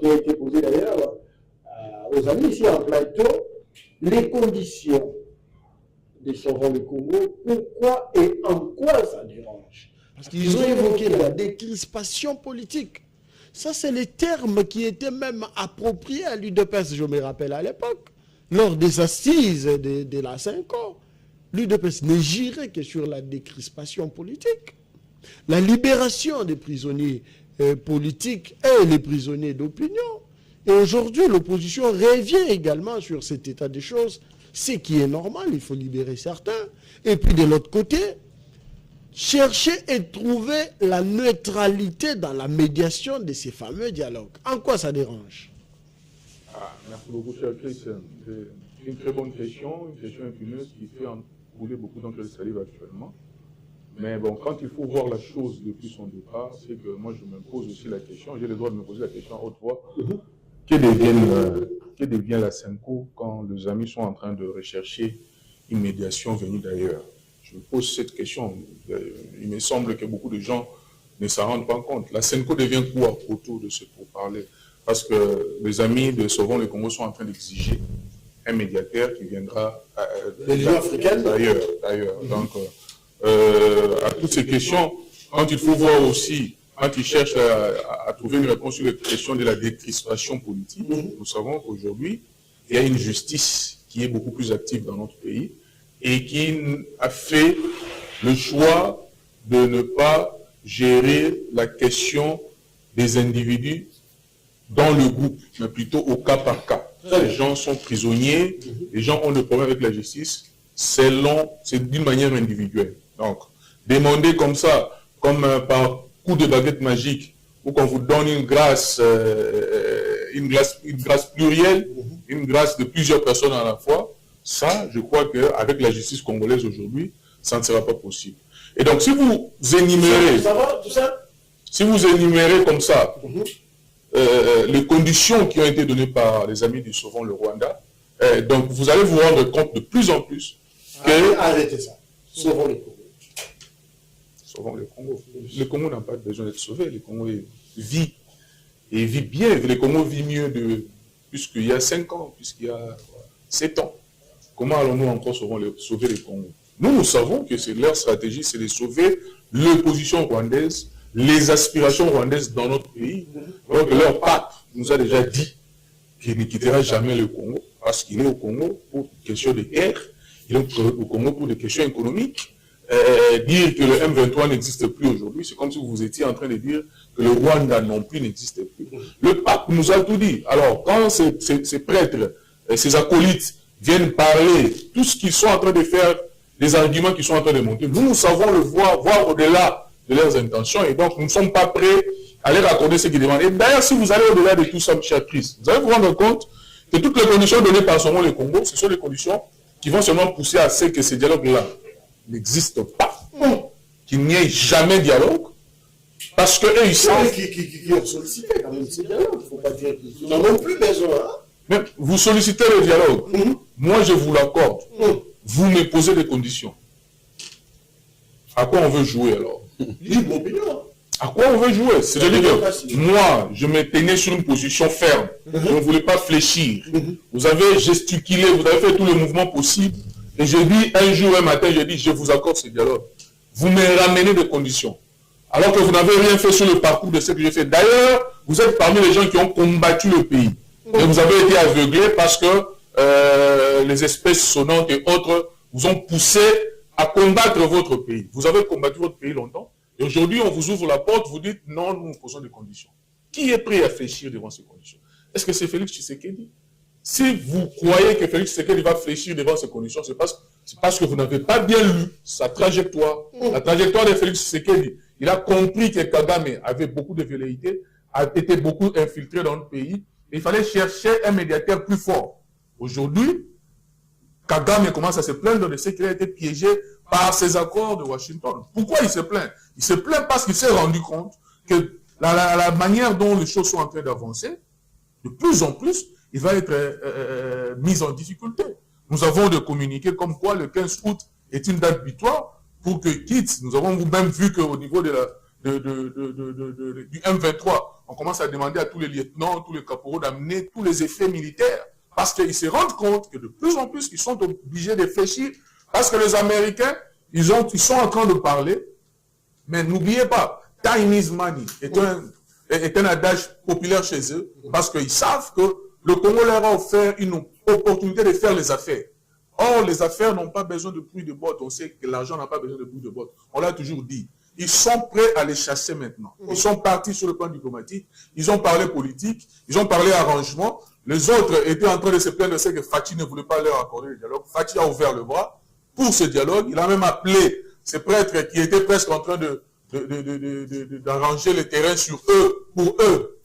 qui a été posée d'ailleurs aux amis ici en plateau. Les conditions de Sauvons le Congo, pourquoi et en quoi ça dérange? Parce qu'ils ont évoqué la décrispation politique. Ça, c'est les termes qui étaient même appropriés à l'UDPS, je me rappelle à l'époque, lors des assises de la 5 ans. L'UDPS ne girait que sur la décrispation politique. La libération des prisonniers politiques et les prisonniers d'opinion. Et aujourd'hui, l'opposition revient également sur cet état des choses, ce qui est normal, il faut libérer certains. Et puis de l'autre côté, chercher et trouver la neutralité dans la médiation de ces fameux dialogues. En quoi ça dérange? Merci beaucoup, cher Chris. C'est une très bonne question, une question épineuse qui fait couler beaucoup d'encre de salive actuellement. Mais bon, quand il faut voir la chose depuis son départ, c'est que moi je me pose aussi la question, j'ai le droit de me poser la question à haute voix, que devient la SENCO quand les amis sont en train de rechercher une médiation venue d'ailleurs? Je me pose cette question. Il me semble que beaucoup de gens ne s'en rendent pas compte. La SENCO devient quoi autour de ce pourparler? Parce que les amis de Sauvons le Congo sont en train d'exiger un médiateur qui viendra d'ailleurs. Donc, à toutes ces questions, quand il faut voir aussi, quand ils cherchent à trouver une réponse sur les questions de la décrispation politique, nous savons qu'aujourd'hui, il y a une justice qui est beaucoup plus active dans notre pays et qui a fait le choix de ne pas gérer la question des individus dans le groupe, mais plutôt au cas par cas. Les gens sont prisonniers, les gens ont des problèmes avec la justice, c'est d'une manière individuelle. Donc, demander comme ça, comme par coup de baguette magique, ou qu'on vous donne une grâce plurielle, une grâce de plusieurs personnes à la fois, ça, je crois qu'avec la justice congolaise aujourd'hui, ça ne sera pas possible. Et donc, si vous énumérez, si vous énumérez comme ça, les conditions qui ont été données par les amis du Sauvons le Rwanda, donc vous allez vous rendre compte de plus en plus que... Arrêtez ça. Sauvons le Congo. Sauvons le Congo. Le Congo n'a pas besoin d'être sauvé. Le Congo vit. Et il vit bien. Le Congo vit mieux puisqu'il y a 5 ans, puisqu'il y a 7 ans. Comment allons-nous encore sauver le Congo? Nous savons que leur stratégie, c'est de sauver l'opposition rwandaise, les aspirations rwandaises dans notre pays. Donc leur pape nous a déjà dit qu'il ne quittera jamais le Congo, parce qu'il est au Congo pour des questions de guerre, il est au Congo pour des questions économiques. Dire que le M23 n'existe plus aujourd'hui, c'est comme si vous étiez en train de dire que le Rwanda non plus n'existe plus. Le pape nous a tout dit. Alors, quand ces prêtres, ces acolytes viennent parler, tout ce qu'ils sont en train de faire, les arguments qu'ils sont en train de monter, nous savons le voir au-delà de leurs intentions, et donc nous ne sommes pas prêts à leur accorder ce qu'ils demandent. Et d'ailleurs, si vous allez au-delà de tout ça, cher Chris, vous allez vous rendre compte que toutes les conditions données par Sauvons le Congo, ce sont les conditions qui vont seulement pousser à ce que ces dialogues-là n'existent pas, qu'il n'y ait jamais dialogue, parce que eux, ils savent... Qui ont sollicité quand même ces dialogues, il ne faut pas dire qu'ils n'en ont plus besoin. Mais vous sollicitez le dialogue, moi je vous l'accorde, vous me posez des conditions. À quoi on veut jouer alors? Libre opinion. À quoi on veut jouer? C'est-à-dire que moi, je me tenais sur une position ferme. Je ne voulais pas fléchir. Vous avez gesticulé, vous avez fait tous les mouvements possibles. Et j'ai dit un jour, un matin, j'ai dit, je vous accorde ce dialogue. Vous me ramenez des conditions. Alors que vous n'avez rien fait sur le parcours de ce que j'ai fait. D'ailleurs, vous êtes parmi les gens qui ont combattu le pays. Et vous avez été aveuglés parce que les espèces sonnantes et autres vous ont poussé à combattre votre pays. Vous avez combattu votre pays longtemps. Et aujourd'hui, on vous ouvre la porte, vous dites, non, nous posons des conditions. Qui est prêt à fléchir devant ces conditions? Est-ce que c'est Félix Tshisekedi? Si vous croyez que Félix Tshisekedi va fléchir devant ces conditions, c'est parce que vous n'avez pas bien lu sa trajectoire. La trajectoire de Félix Tshisekedi. Il a compris que Kagame avait beaucoup de velléités a été beaucoup infiltré dans le pays. Il fallait chercher un médiateur plus fort. Aujourd'hui, Kagame commence à se plaindre de ce qu'il a été piégé par ces accords de Washington. Pourquoi il se plaint? Il se plaint parce qu'il s'est rendu compte que la manière dont les choses sont en train d'avancer, de plus en plus, il va être mis en difficulté. Nous avons de communiquer comme quoi le 15 août est une date butoir pour que quitte. Nous avons même vu qu'au niveau du M23, on commence à demander à tous les lieutenants, tous les caporaux d'amener tous les effets militaires. Parce qu'ils se rendent compte que de plus en plus, ils sont obligés de réfléchir. Parce que les Américains, ils sont en train de parler. Mais n'oubliez pas, time is money est un adage populaire chez eux. Parce qu'ils savent que le Congo leur a offert une opportunité de faire les affaires. Or, les affaires n'ont pas besoin de bruit de bottes. On sait que l'argent n'a pas besoin de bruit de bottes. On l'a toujours dit. Ils sont prêts à les chasser maintenant. Ils sont partis sur le plan diplomatique. Ils ont parlé politique. Ils ont parlé arrangement. Les autres étaient en train de se plaindre de ce que Fachi ne voulait pas leur accorder le dialogue. Fachi a ouvert le bras pour ce dialogue. Il a même appelé ces prêtres qui étaient presque en train d'arranger le terrain sur eux, pour eux.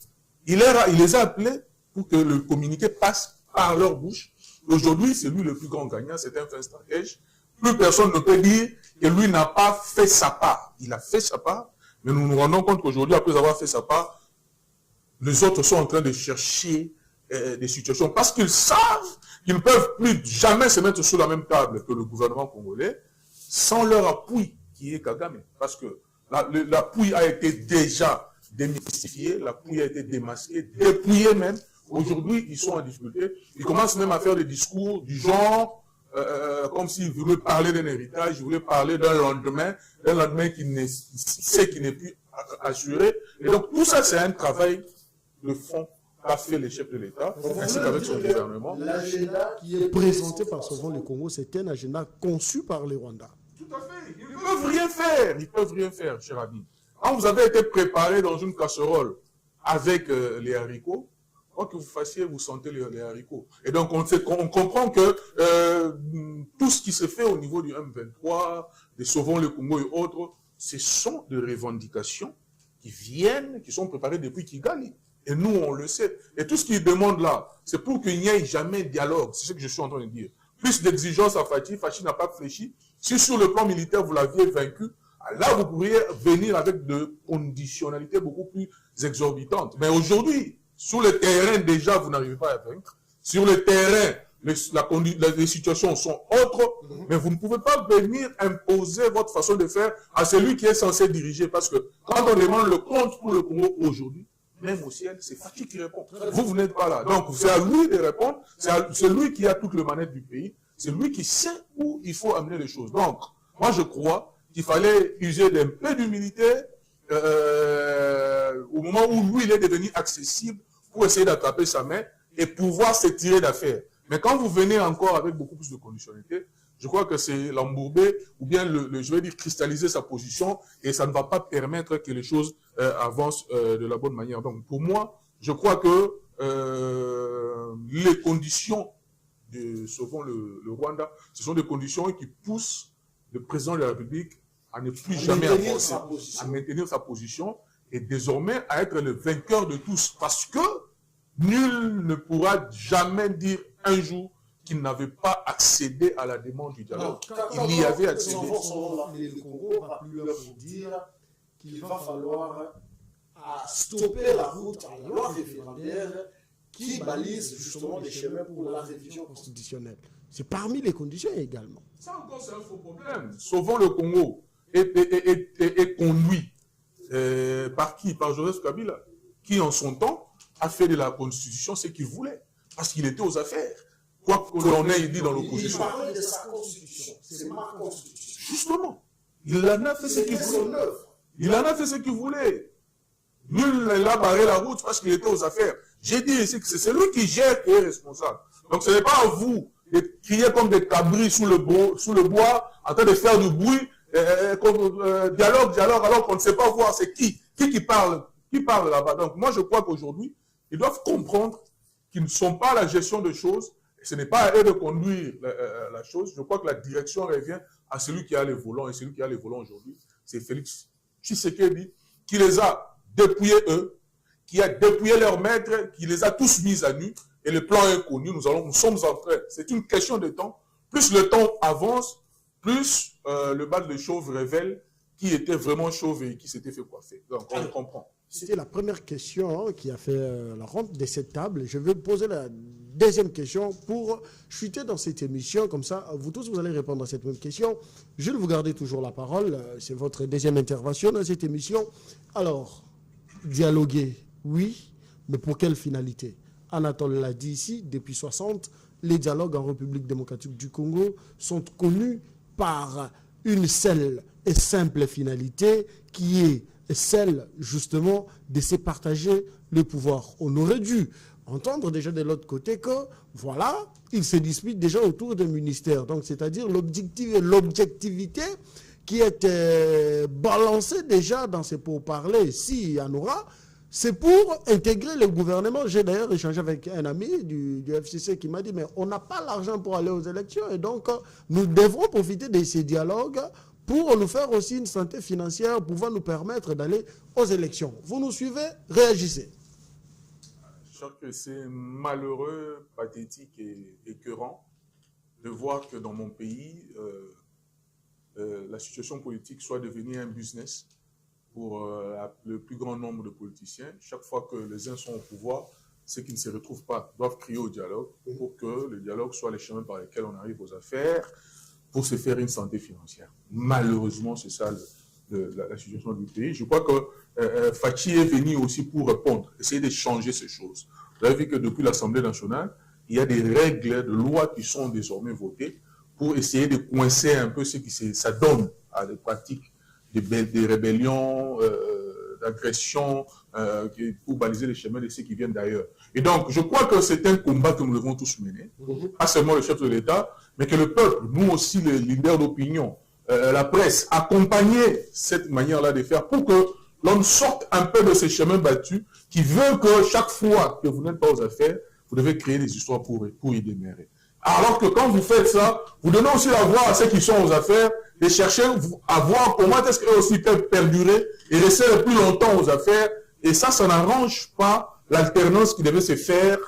Il les a appelés pour que le communiqué passe par leur bouche. Aujourd'hui, c'est lui le plus grand gagnant. C'est un fin stratège. Plus personne ne peut dire que lui n'a pas fait sa part. Il a fait sa part, mais nous nous rendons compte qu'aujourd'hui, après avoir fait sa part, les autres sont en train de chercher des situations parce qu'ils savent qu'ils ne peuvent plus jamais se mettre sur la même table que le gouvernement congolais sans leur appui qui est Kagame. Parce que l'appui a été déjà démystifié, l'appui a été démasqué, dépouillé même. Aujourd'hui, ils sont en difficulté. Ils commencent même à faire des discours du genre comme s'ils voulaient parler d'un héritage, ils voulaient parler d'un lendemain qui n'est plus assuré. Et donc tout ça, c'est un travail de fond qu'a fait les chefs de l'État, ainsi qu'avec son gouvernement. L'agenda qui est présenté par Sauvons le Congo, c'est un agenda conçu par les Rwandais. Tout à fait. Ils ne peuvent rien faire. Ils ne peuvent rien faire, cher ami. Quand vous avez été préparé dans une casserole avec les haricots, quoi que vous fassiez, vous sentez les haricots. Et donc, on comprend que tout ce qui se fait au niveau du M23, des Sauvons le Congo et autres, ce sont des revendications qui sont préparées depuis Kigali. Et nous, on le sait. Et tout ce qu'ils demandent là, c'est pour qu'il n'y ait jamais de dialogue. C'est ce que je suis en train de dire. Plus d'exigences à Fachi. Fachi n'a pas fléchi. Si sur le plan militaire, vous l'aviez vaincu, là, vous pourriez venir avec de conditionnalités beaucoup plus exorbitantes. Mais aujourd'hui, sur le terrain, déjà, vous n'arrivez pas à vaincre. Sur le terrain, les situations sont autres, mais vous ne pouvez pas venir imposer votre façon de faire à celui qui est censé diriger. Parce que quand on demande le compte pour le Congo aujourd'hui, même au ciel, c'est Fachi qui répond. Vous n'êtes pas là. Donc, c'est à lui de répondre. C'est lui qui a toute le manette du pays. C'est lui qui sait où il faut amener les choses. Donc, moi, je crois qu'il fallait user d'un peu d'humilité au moment où lui, il est devenu accessible pour essayer d'attraper sa main et pouvoir se tirer d'affaire. Mais quand vous venez encore avec beaucoup plus de conditionnalité, je crois que c'est l'embourber ou bien je vais dire cristalliser sa position et ça ne va pas permettre que les choses avancent de la bonne manière. Donc pour moi, je crois que les conditions de Sauvons le Rwanda, ce sont des conditions qui poussent le président de la République à ne plus jamais avancer, à maintenir sa position et désormais à être le vainqueur de tous. Parce que nul ne pourra jamais dire un jour qu'il n'avait pas accédé à la demande du dialogue. Il y avait accédé. Le Congo va plus leur dire qu'il va falloir stopper la route à la loi référendaire qui balise justement les chemins pour la révision constitutionnelle. C'est parmi les conditions également. Ça encore, c'est un faux problème. Sauvons le Congo est conduit par qui? Par Joseph Kabila, qui en son temps a fait de la constitution ce qu'il voulait, parce qu'il était aux affaires. Quoi que l'on ait dit dans l'opposition. Il parlait de sa constitution. C'est ma constitution. Justement. Il en a fait ce qu'il voulait. Il en a fait ce qu'il voulait. Nul ne l'a barré la route parce qu'il était aux affaires. J'ai dit ici que c'est celui qui gère qui est responsable. Donc ce n'est pas à vous de crier comme des cabris sous le bois, en train de faire du bruit, dialogue, alors qu'on ne sait pas voir c'est qui parle là-bas. Donc moi je crois qu'aujourd'hui, ils doivent comprendre qu'ils ne sont pas à la gestion de choses. Et ce n'est pas à eux de conduire la chose. Je crois que la direction revient à celui qui a les volants. Et celui qui a les volants aujourd'hui, c'est Félix Tshisekedi, qui les a dépouillés eux, qui a dépouillé leurs maîtres, qui les a tous mis à nu, et le plan est connu, nous sommes en train, c'est une question de temps, plus le temps avance, plus le bal de chauve révèle qui était vraiment chauve et qui s'était fait coiffer. Donc on le comprend. C'était la première question qui a fait la ronde de cette table. Je vais poser la deuxième question pour chuter dans cette émission. Comme ça, vous tous, vous allez répondre à cette même question. Jules, vous gardez toujours la parole. C'est votre deuxième intervention dans cette émission. Alors, dialoguer, oui, mais pour quelle finalité? Anatole l'a dit ici, depuis 60, les dialogues en République démocratique du Congo sont connus par une seule et simple finalité qui est celle justement de se partager le pouvoir. On aurait dû entendre déjà de l'autre côté que voilà, ils se disputent déjà autour des ministères. Donc c'est-à-dire l'objectivité qui est balancée déjà dans ces pourparlers, s'il y en aura, c'est pour intégrer le gouvernement. J'ai d'ailleurs échangé avec un ami du FCC qui m'a dit mais on n'a pas l'argent pour aller aux élections et donc nous devrons profiter de ces dialogues pour nous faire aussi une santé financière pouvant nous permettre d'aller aux élections. Vous nous suivez? Réagissez. Je crois que c'est malheureux, pathétique et écœurant de voir que dans mon pays, la situation politique soit devenue un business pour le plus grand nombre de politiciens. Chaque fois que les uns sont au pouvoir, ceux qui ne se retrouvent pas doivent crier au dialogue pour que le dialogue soit les chemins par lesquels on arrive aux affaires, pour se faire une santé financière. Malheureusement, c'est ça la situation du pays. Je crois que Fachi est venu aussi pour répondre, essayer de changer ces choses. Vous avez vu que depuis l'Assemblée nationale, il y a des règles de loi qui sont désormais votées pour essayer de coincer un peu ce qui s'adonne à des pratiques des rébellions, d'agressions, pour baliser les chemins de ceux qui viennent d'ailleurs. Et donc, je crois que c'est un combat que nous devons tous mener, pas seulement le chef de l'État, mais que le peuple, nous aussi les leaders d'opinion, la presse, accompagner cette manière-là de faire pour que l'on sorte un peu de ces chemins battus qui veut que chaque fois que vous n'êtes pas aux affaires, vous devez créer des histoires pour y démarrer. Alors que quand vous faites ça, vous donnez aussi la voix à ceux qui sont aux affaires et cherchez à voir comment est-ce qu'eux aussi peuvent perdurer et rester le plus longtemps aux affaires. Et ça n'arrange pas l'alternance qui devait se faire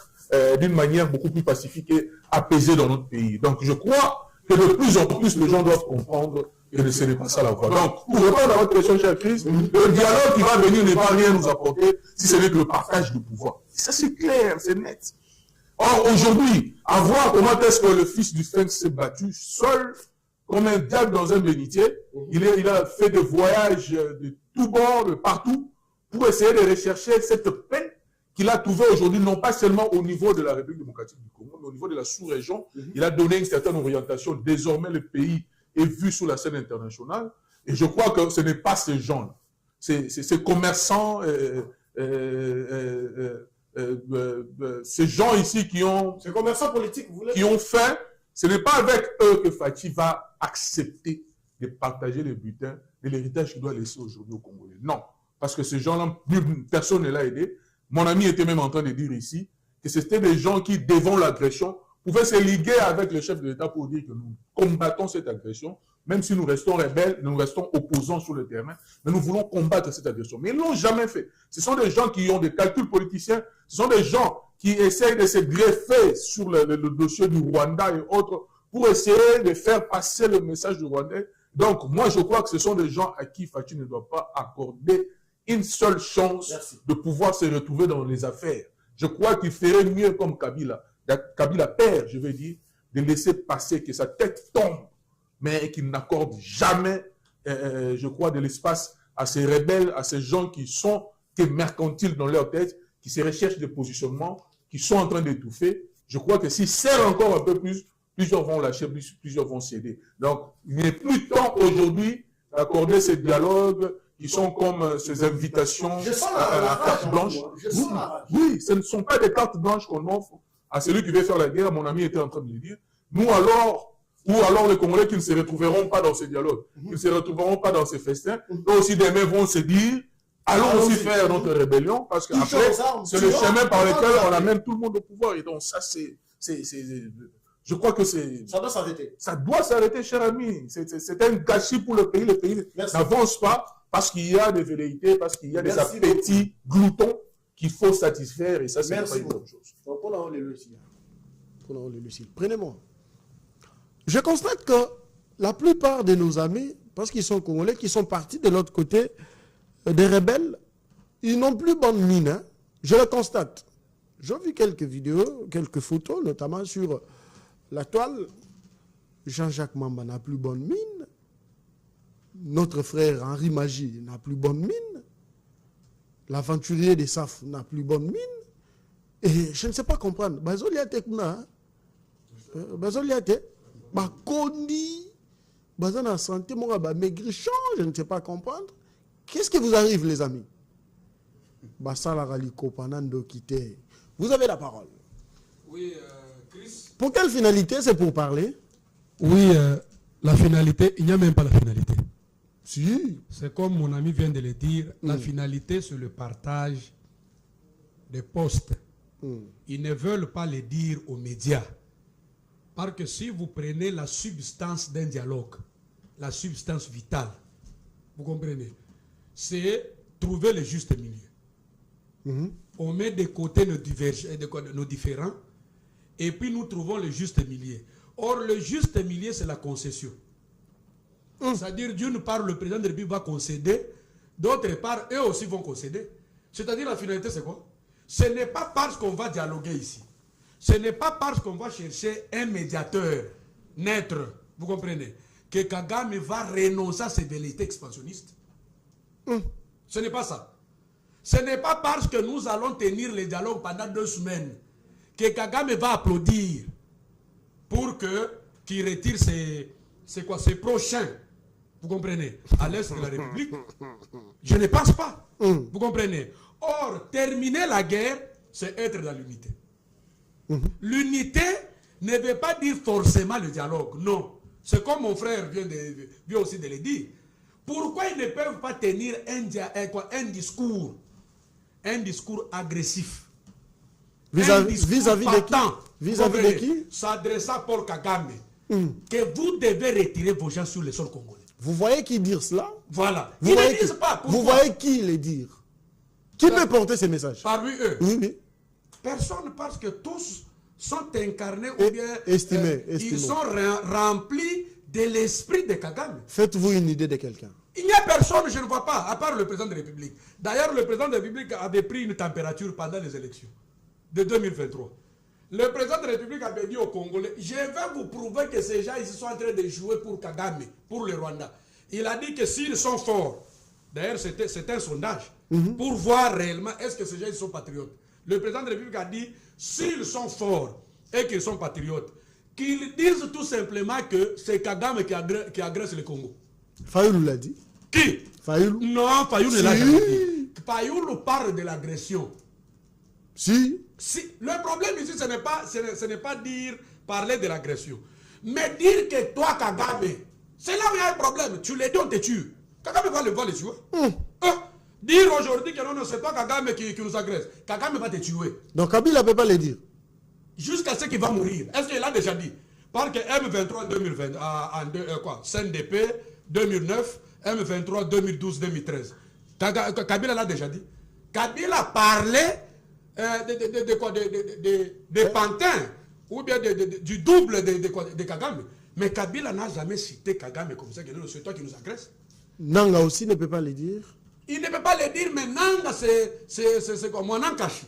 d'une manière beaucoup plus pacifique et apaisée dans notre pays. Donc je crois que de plus en plus les gens doivent comprendre que ce n'est pas ça la voie. Donc pour répondre à votre question, chère Chris, le dialogue qui va venir ne va rien nous apporter si ce n'est que le partage du pouvoir. Ça c'est clair, c'est net. Or, aujourd'hui, à voir comment est-ce que le fils du Sphinx s'est battu seul, comme un diable dans un bénitier, il a fait des voyages de tous bords, de partout, pour essayer de rechercher cette paix qu'il a trouvée aujourd'hui, non pas seulement au niveau de la République démocratique du Congo, mais au niveau de la sous-région. Il a donné une certaine orientation. Désormais, le pays est vu sur la scène internationale. Et je crois que ce n'est pas ces gens-là. Ces commerçants... ces gens ici qui ont... Ces commerçants politiques, vous voulez... Qui ont fait... Ce n'est pas avec eux que Fachi va accepter de partager les butins de l'héritage qu'il doit laisser aujourd'hui aux Congolais. Non. Parce que ces gens-là, personne ne l'a aidé. Mon ami était même en train de dire ici que c'était des gens qui, devant l'agression, pouvaient se liguer avec le chef de l'État pour dire que nous combattons cette agression, même si nous restons rebelles, nous restons opposants sur le terrain, mais nous voulons combattre cette agression. Mais ils ne l'ont jamais fait. Ce sont des gens qui ont des calculs politiciens, ce sont des gens qui essayent de se greffer sur le dossier du Rwanda et autres pour essayer de faire passer le message du Rwandais. Donc, moi, je crois que ce sont des gens à qui Fachi ne doit pas accorder une seule chance de pouvoir se retrouver dans les affaires. Je crois qu'il ferait mieux comme Kabila père, je veux dire, de laisser passer, que sa tête tombe, mais qu'il n'accorde jamais, je crois, de l'espace à ces rebelles, à ces gens qui sont mercantiles dans leur tête, qui se recherchent des positionnements, qui sont en train d'étouffer. Je crois que s'ils serrent encore un peu plus, plusieurs vont lâcher, plusieurs vont céder. Donc, il n'est plus temps aujourd'hui d'accorder ces dialogues qui sont comme ces invitations à la carte blanche. Oui, ce ne sont pas des cartes blanches qu'on offre à celui qui veut faire la guerre. Mon ami était en train de le dire. Nous alors, ou alors les Congolais qui ne se retrouveront pas dans ces dialogues, qui ne se retrouveront pas dans ces festins, eux aussi demain vont se dire, allons aussi faire notre rébellion, parce qu'après, c'est le chemin par lequel on amène tout le monde au pouvoir. Et donc ça, je crois que c'est... Ça doit s'arrêter. Ça doit s'arrêter, cher ami. C'est un gâchis pour le pays. Le pays n'avance pas parce qu'il y a des velléités, parce qu'il y a des appétits gloutons qu'il faut satisfaire, et ça, c'est pas Merci une bonne beaucoup. chose. Donc, on a les Luciles. Prenez-moi. Je constate que la plupart de nos amis, parce qu'ils sont congolais, qui sont partis de l'autre côté des rebelles, ils n'ont plus bonne mine. Hein. Je le constate. J'ai vu quelques vidéos, quelques photos, notamment sur la toile. Jean-Jacques Mamba n'a plus bonne mine. Notre frère Henri Magie n'a plus bonne mine. L'aventurier des SAF n'a plus bonne mine. Et je ne sais pas comprendre. Bazoliate kuna. Bazoliate. Bakondi. Bazana santé, mon gars, maigrichon, je ne sais pas comprendre. Qu'est-ce qui vous arrive, les amis? Basala Raliko, Panando Kité. Vous avez la parole. Oui, Chris. Pour quelle finalité? C'est pour parler? Oui, la finalité, il n'y a même pas la finalité. Si. C'est comme mon ami vient de le dire, la finalité, c'est le partage des postes. Ils ne veulent pas le dire aux médias. Parce que si vous prenez la substance d'un dialogue, la substance vitale, vous comprenez, c'est trouver le juste milieu. On met de côté nos différends et puis nous trouvons le juste milieu. Or, le juste milieu, c'est la concession. C'est-à-dire, d'une part, le président de la République va concéder, d'autre part, eux aussi vont concéder. C'est-à-dire, la finalité, c'est quoi? Ce n'est pas parce qu'on va dialoguer ici. Ce n'est pas parce qu'on va chercher un médiateur neutre, vous comprenez, que Kagame va renoncer à ses velléités expansionnistes. Ce n'est pas ça. Ce n'est pas parce que nous allons tenir le dialogue pendant 2 semaines que Kagame va applaudir pour qu'il retire ses prochains, vous comprenez, à l'est de la République. Je ne pense pas. Vous comprenez. Or, terminer la guerre, c'est être dans l'unité. L'unité ne veut pas dire forcément le dialogue. Non. C'est comme mon frère vient aussi de le dire. Pourquoi ils ne peuvent pas tenir un discours agressif? Vis-à-vis de qui? S'adressant à Paul Kagame. Que vous devez retirer vos gens sur le sol congolais. Vous voyez qui dire cela? Voilà. Ils ne disent pas. Pourquoi? Vous voyez qui les dire? Qui peut porter ces messages? Parmi eux. Oui. Personne, parce que tous sont incarnés ou bien estimés. Ils sont remplis de l'esprit de Kagame. Faites-vous une idée de quelqu'un? Il n'y a personne, je ne vois pas, à part le président de la République. D'ailleurs, le président de la République avait pris une température pendant les élections de 2023. Le président de la République avait dit aux Congolais, je vais vous prouver que ces gens ici sont en train de jouer pour Kagame, pour le Rwanda. Il a dit que s'ils sont forts, d'ailleurs c'était un sondage, pour voir réellement est-ce que ces gens ils sont patriotes. Le président de la République a dit, s'ils sont forts et qu'ils sont patriotes, qu'ils disent tout simplement que c'est Kagame qui agresse le Congo. Fayoulou l'a dit. Qui? Fayoulou. Non, Fayoulou ne l'a jamais dit. Fayoulou parle de l'agression. Si. Le problème ici, ce n'est pas parler de l'agression. Mais dire que toi, Kagame, c'est là où il y a un problème. Tu les dis, on te tue. Kagame va le tuer. Dire aujourd'hui que non, c'est pas Kagame qui nous agresse. Kagame va te tuer. Donc Kabila ne peut pas le dire. Jusqu'à ce qu'il va mourir. Est-ce qu'il a déjà dit? Parce que M23 2020, CNDP 2009, M23 2012-2013. Kabila l'a déjà dit. Kabila parlait des pantins ou bien du double de Kagame. Mais Kabila n'a jamais cité Kagame comme ça, que c'est toi qui nous agresse. Nanga aussi ne peut pas le dire. Il ne peut pas le dire, mais Nanga, c'est comme mon Ankashi.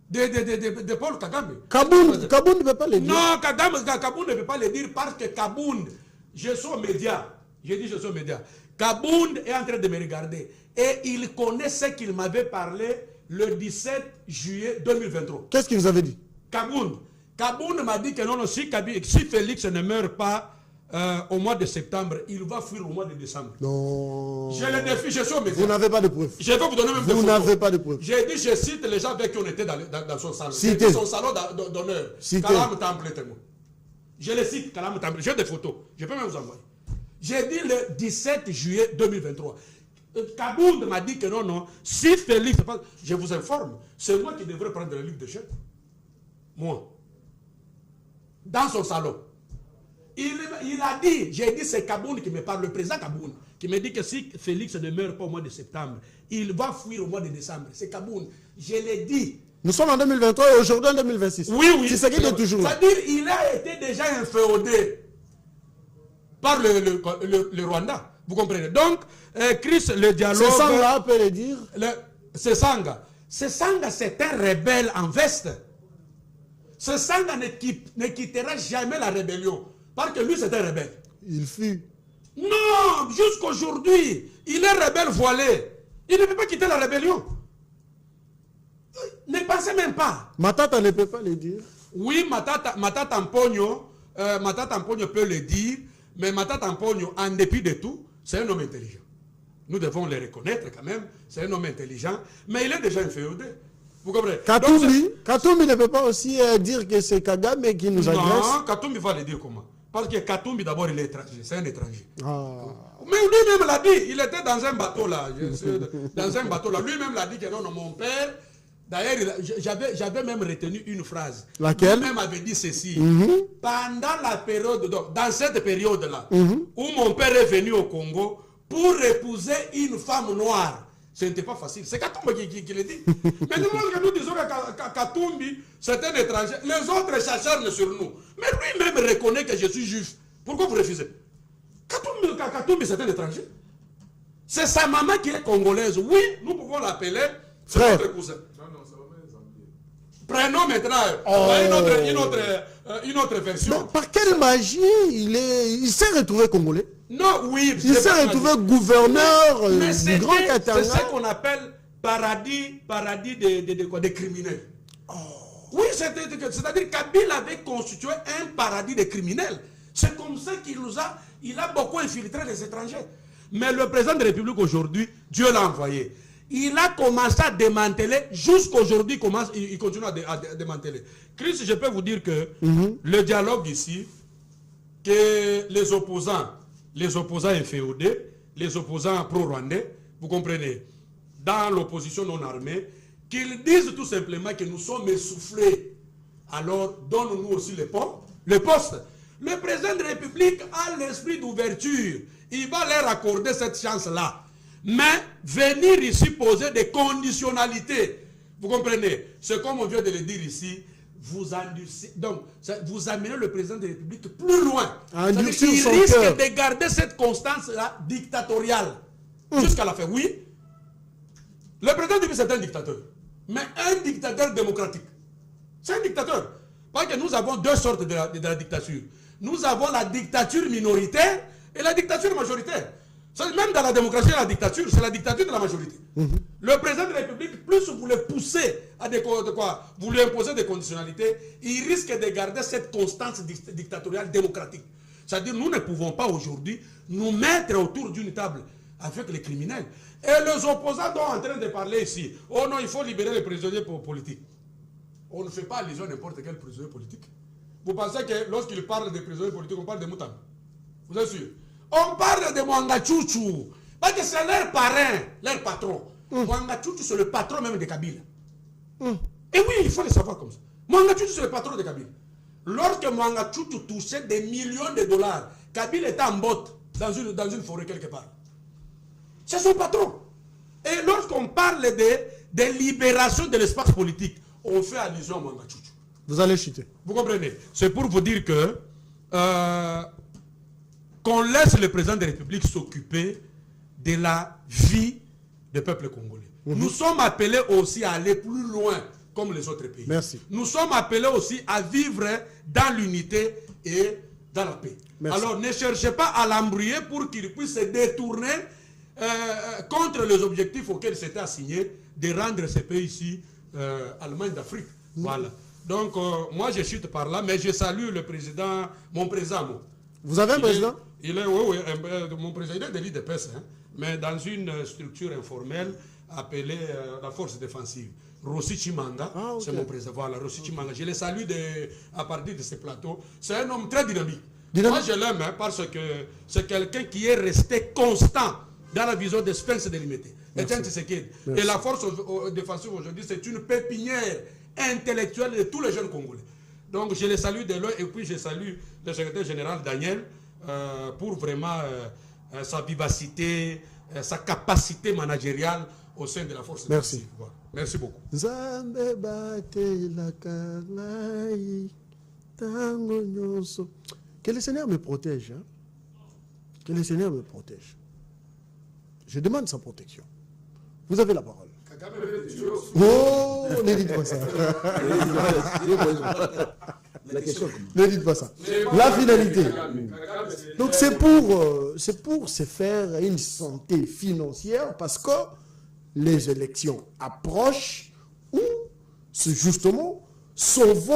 De Paul Kagame. Kaboun ne peut pas le dire. Non, Kaboun ne peut pas le dire parce que Kaboun, je suis aux médias. J'ai dit je suis aux médias. Kaboun est en train de me regarder. Et il connaît ce qu'il m'avait parlé le 17 juillet 2023. Qu'est-ce qu'il vous avait dit? Kaboun m'a dit que non, si Félix ne meurt pas au mois de septembre, il va fuir au mois de décembre. Non. Je le défie, je suis aux médias. Vous n'avez pas de preuves. Je vais vous donner même des photos. Vous n'avez pas de preuves. J'ai dit, je cite les gens avec qui on était dans son salon. Citez. Son salon d'honneur. Citez. Kalam Temple, je le cite, Kalam Temple. J'ai des photos. Je peux même vous envoyer. J'ai dit le 17 juillet 2023. Kabound m'a dit que non, si Félix, je vous informe, c'est moi qui devrais prendre la Ligue des chefs. Moi. Dans son salon. Il a dit, j'ai dit c'est Kabound qui me parle, le président Kabound, qui me dit que si Félix ne meurt pas au mois de septembre, il va fuir au mois de décembre. C'est Kabound. Je l'ai dit. Nous sommes en 2023 et aujourd'hui en 2026. Oui, oui. C'est ce qu'il est toujours là. C'est-à-dire qu'il a été déjà inféodé par le Rwanda. Vous comprenez? Donc, Chris, le dialogue... C'est Sanga, peut le dire. C'est Sanga. C'est Sanga, c'est un rebelle en veste. Ce Sanga ne quittera jamais la rébellion. Parce que lui, c'est un rebelle. Il fut. Non, jusqu'aujourd'hui, il est rebelle voilé. Il ne peut pas quitter la rébellion. Ne pensez même pas. Matata ne peut pas le dire. Oui, Matata Mpogno peut le dire, mais Matata Mpogno, en dépit de tout, c'est un homme intelligent. Nous devons le reconnaître quand même, c'est un homme intelligent, mais il est déjà inféodé. Vous comprenez? Katumbi ne peut pas aussi dire que c'est Kagame qui nous agresse. Non, Katumbi va le dire comment? Parce que Katumbi d'abord il est étranger, c'est un étranger. Ah. Mais lui-même l'a dit, il était dans un bateau là. Dans un bateau là. Lui-même l'a dit que non, mon père. D'ailleurs, j'avais même retenu une phrase. Laquelle? Lui-même avait dit ceci. Pendant la période, dans cette période-là, où mon père est venu au Congo pour épouser une femme noire. Ce n'était pas facile. C'est Katumbi qui le dit. Mais lorsque nous disons que Katumbi, c'est un étranger, les autres s'acharnent sur nous. Mais lui-même reconnaît que je suis juif. Pourquoi vous refusez? Katumbi, c'est un étranger. C'est sa maman qui est congolaise. Oui, nous pouvons l'appeler frère. Notre cousin. Prenons maintenant une autre version. Mais par quelle magie il s'est retrouvé congolais? Non, oui. Il s'est retrouvé gouverneur du Grand Katanga. C'est ce qu'on appelle paradis des criminels. Oh. Oui, c'est-à-dire Kabila avait constitué un paradis des criminels. C'est comme ça qu'il a beaucoup infiltré les étrangers. Mais le président de la République aujourd'hui, Dieu l'a envoyé. Il a commencé à démanteler, jusqu'aujourd'hui, il continue à démanteler. Chris, je peux vous dire que le dialogue ici, que les opposants inféodés, les opposants pro-rwandais, vous comprenez, dans l'opposition non armée, qu'ils disent tout simplement que nous sommes essoufflés. Alors, donne-nous aussi le poste. Le président de la République a l'esprit d'ouverture. Il va leur accorder cette chance-là. Mais venir ici poser des conditionnalités, vous comprenez, c'est comme on vient de le dire ici, vous amenez le président de la République plus loin. Il risque de garder cette constance-là dictatoriale jusqu'à la fin. Oui, le président de la République c'est un dictateur, mais un dictateur démocratique. C'est un dictateur. Parce que nous avons deux sortes de la dictature. Nous avons la dictature minoritaire et la dictature majoritaire. Même dans la démocratie et la dictature, c'est la dictature de la majorité. Le président de la République, plus vous le poussez à vous lui imposez des conditionnalités, il risque de garder cette constance dictatoriale démocratique. C'est-à-dire, nous ne pouvons pas aujourd'hui nous mettre autour d'une table avec les criminels. Et les opposants sont en train de parler ici. Oh non, il faut libérer les prisonniers politiques. On ne fait pas allusion à n'importe quel prisonnier politique. Vous pensez que lorsqu'il parle des prisonniers politiques, on parle de Moutamba? Vous êtes sûr? On parle de Mwanga Tchouchou. Parce que c'est leur parrain, leur patron. Mwanga Tchouchou, c'est le patron même de Kabila. Et oui, il faut le savoir comme ça. Mwanga Tchouchou, c'est le patron de Kabila. Lorsque Mwanga Tchouchou touchait des millions de dollars, Kabila était en botte dans une forêt quelque part. C'est son patron. Et lorsqu'on parle de libération de l'espace politique, on fait allusion à Mwanga Tchouchou. Vous allez chuter. Vous comprenez? C'est pour vous dire que qu'on laisse le président de la République s'occuper de la vie du peuple congolais. Nous sommes appelés aussi à aller plus loin comme les autres pays. Merci. Nous sommes appelés aussi à vivre dans l'unité et dans la paix. Merci. Alors ne cherchez pas à l'embrouiller pour qu'il puisse se détourner contre les objectifs auxquels c'était assigné de rendre ces pays-ci Allemagne d'Afrique. Voilà. Donc moi je chute par là, mais je salue le président, mon président. Vous avez un président? Mon président de l'IDPS, mais dans une structure informelle appelée la force défensive. Rossi Chimanga, c'est mon président. Voilà, Rossi Chimanga. Je le salue à partir de ce plateau. C'est un homme très dynamique. Moi, je l'aime parce que c'est quelqu'un qui est resté constant dans la vision de Spence délimitée. Et la force défensive aujourd'hui, c'est une pépinière intellectuelle de tous les jeunes Congolais. Donc, je les salue de loin et puis je salue le secrétaire général Daniel pour vraiment sa vivacité, sa capacité managériale au sein de la force défensive. Merci. Merci beaucoup. Nzambe batelaka ngai tango nyonso. Que le Seigneur me protège. Hein? Que le Seigneur me protège. Je demande sa protection. Vous avez la parole. Oh, ne dites pas ça. Ne dites pas ça. La finalité. Donc c'est pour se faire une santé financière parce que les élections approchent où c'est justement sauver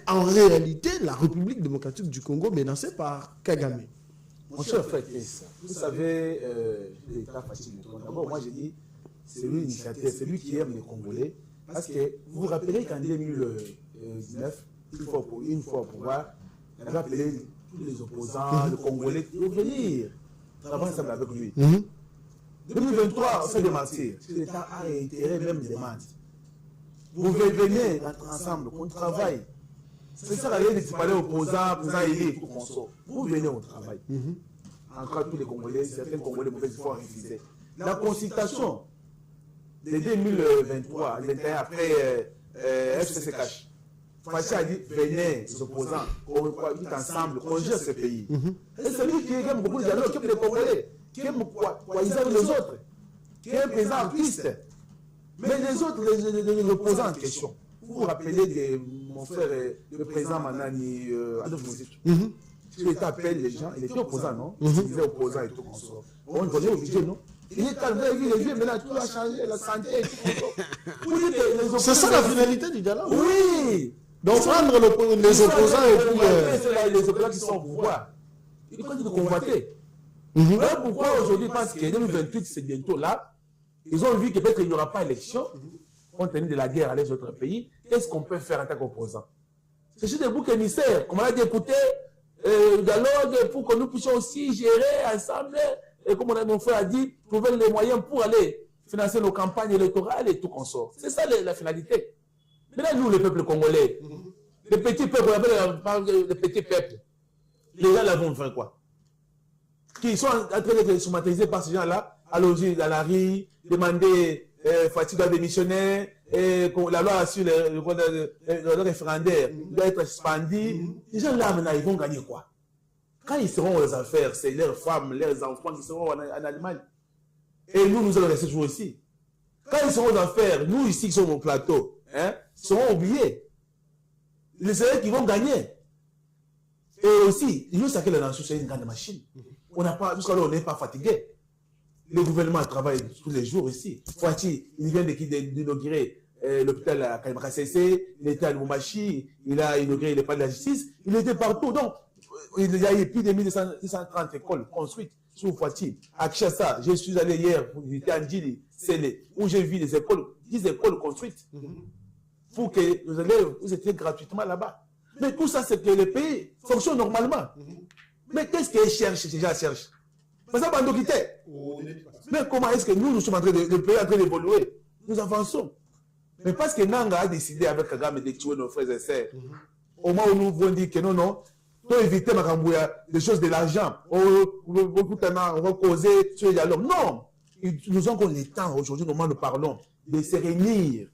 en réalité la République démocratique du Congo menacée par Kagame. Mon cher frère, vous savez, l'État facile. D'abord, moi j'ai dit, c'est lui l'initiateur, c'est lui qui aime les Congolais. Parce que vous vous rappelez qu'en 2019, une fois au pouvoir, il avait appelé tous les opposants, les Congolais, de venir travailler ensemble avec lui. 2023, on fait des martyrs. L'État a réitéré même des demandes. Vous venez ensemble, qu'on travaille. C'est ça la réalité, tu parlais opposants, opposants élus, tout qu'on sort. Vous venez au travail. Encore tous les Congolais, certains Congolais mauvais efforts refusaient. La consultation de 2023, 2021, après FCCH, Fachi a dit venez, les opposants, on ensemble, on gère ce pays. Et c'est lui qui aime beaucoup de dialogue, qui aime les Congolais, qui aime coaliser avec les autres, qui est un président artiste. Mais les autres, les opposants en question, vous vous rappelez de mon frère, le président Manani, Adolphe Moussif. Si l'État appelle les gens, il était opposant, non? Il disait opposant et tout comme ça. On le voyait obligé, non? Il est calme, il est vieux, maintenant tout a changé, la santé et tout comme ça. C'est ça la finalité du dialogue? Oui! Donc prendre les opposants et puis... Les opposants qui sont au pouvoir. Ils continuent de convoiter. Pourquoi aujourd'hui, parce que 2028, c'est bientôt là, ils ont vu que peut-être il n'y aura pas d'élection, compte tenu de la guerre à les autres pays, qu'est-ce qu'on peut faire en tant qu'opposant? C'est juste des boucs émissaires, comme on a dit, écouter le dialogue pour que nous puissions aussi gérer ensemble, et comme mon frère a dit, trouver les moyens pour aller financer nos campagnes électorales et tout qu'on sort. C'est ça la finalité. Maintenant, nous, le peuple congolais, les petits peuples, on parle de petits peuples, les gens là vont faire quoi? Qui sont en train d'être stigmatisés par ces gens-là, allons-y dans la rue, demander Fachi doit démissionner, la loi sur le référendaire doit être suspendue. Les gens là, maintenant, ils vont gagner quoi? Quand ils seront aux affaires, c'est leurs femmes, leurs enfants qui seront en Allemagne. Et nous allons rester toujours ici. Quand ils seront aux affaires, nous ici qui sommes au plateau, seront oubliés. C'est eux qui vont gagner. Et aussi, nous savons que la nation, c'est une grande machine. On n'a pas, jusqu'à là, on n'est pas fatigué. Le gouvernement travaille tous les jours ici. Fachi, il vient d'inaugurer l'hôpital à Kalmakasese, il était à Lumumbashi, il a inauguré le palais de la justice, il était partout. Donc, il y a eu plus de 1230 écoles construites sous Fachi. À Kinshasa, je suis allé hier pour visiter Andjili, où j'ai vu des écoles, 10 écoles construites. Pour que les élèves, vous étiez gratuitement là-bas. Mais tout ça, c'est que le pays fonctionne normalement. Mais qu'est-ce qu'ils cherchent, ces gens cherchent? Parce que Bando quittait. Mais comment est-ce que nous sommes en train de, le pays est en train d'évoluer? Nous avançons. Mais parce que Nanga a décidé avec Kagame de tuer nos frères et sœurs, au moment où nous voulons dire que non, pour éviter des choses de l'argent, on va causer sur les dialogues. Non! Nous avons le temps aujourd'hui, au moment où nous parlons, de se réunir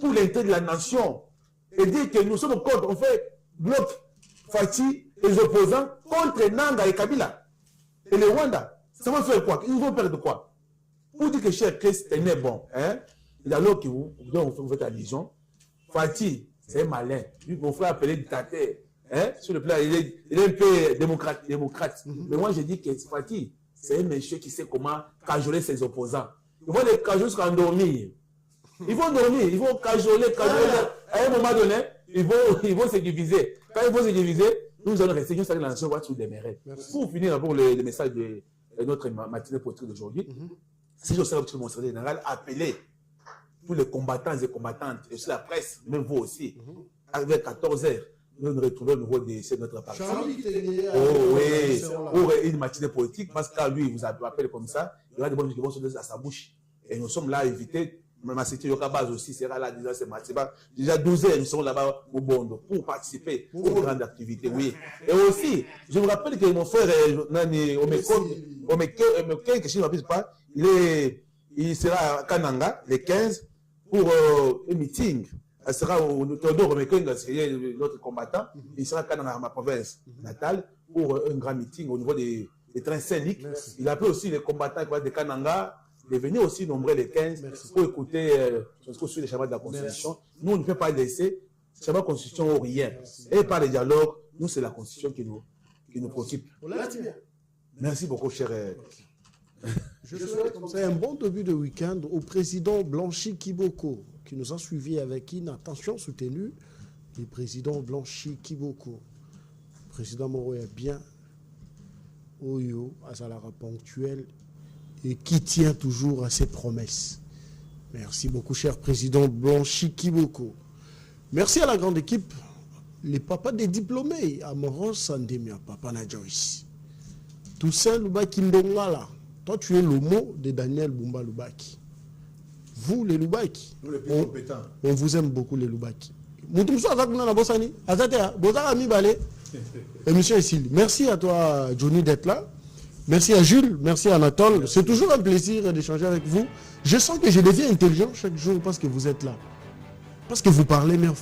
pour l'intérêt de la nation et dire que nous sommes contre, on fait bloc Fachi et les opposants contre Nanga et Kabila et le Rwanda. Ça va faire quoi? Ils vont perdre quoi? Pour dire que cher Christ est bon, il y a l'autre qui vous faites allusion. Fachi, c'est un malin. Lui, mon frère appelé dictateur. Sur le plan, il est un peu démocrate. Mais moi, je dis que Fachi, c'est un monsieur qui sait comment cajoler ses opposants. Ils vont les cajoler jusqu'à endormir. Ils vont dormir, ils vont cajoler. À un moment donné, ils vont se diviser. Quand ils vont se diviser, nous allons rester juste avec la nation, on va tout démarrer. Pour finir d'abord le message de notre matinée politique d'aujourd'hui, si je sais que mon secrétaire général appelé tous les combattants et combattantes, et sur la presse, même vous aussi, avec 14h, nous nous retrouvons au niveau de notre parti. Oh oui, pour une matinée politique, parce que lui, il vous appelle comme ça, il y aura des bonnes qui vont sortir à sa bouche. Et nous sommes là à éviter. Ma cité Yokabaz aussi sera là déjà ce matin. Déjà 12h, nous serons là-bas au Bondo pour participer aux grandes activités. Oui. Et aussi, je vous rappelle que mon frère Nani Omeken, que je ne m'appelle pas, il il sera à Kananga le 15 pour un meeting. Elle sera au Théodore Mekenga, c'est notre combattant. Il sera à Kananga, ma province natale, pour un grand meeting au niveau des trains scéniques. Il a appelé aussi les combattants de Kananga de venir aussi nombreux les 15 pour écouter sur les schémas de la Constitution. Nous, on ne peut pas laisser schéma de Constitution ou rien. Et par les dialogues, nous, c'est la Constitution qui nous préoccupe. Merci beaucoup, cher. Je souhaite un bon début de week-end au président Blanchi Kiboko, qui nous a suivis avec une attention soutenue. Le président Blanchi Kiboko. Le président Moro est bien. Oyo, Azalara ponctuel, et qui tient toujours à ses promesses. Merci beaucoup, cher président Blanchi Kiboko. Merci à la grande équipe, les papas des diplômés, Amoros Sandemia, Papa Nadjoïs. Toussaint Lubaki Ndongala, toi tu es le mot de Daniel Bumba Lubaki. Vous, les Lubaki, on vous aime beaucoup, les Lubaki. Émission ici. Merci à toi, Johnny, d'être là. Merci à Jules, merci à Anatole. C'est toujours un plaisir d'échanger avec vous. Je sens que je deviens intelligent chaque jour parce que vous êtes là. Parce que vous parlez, mais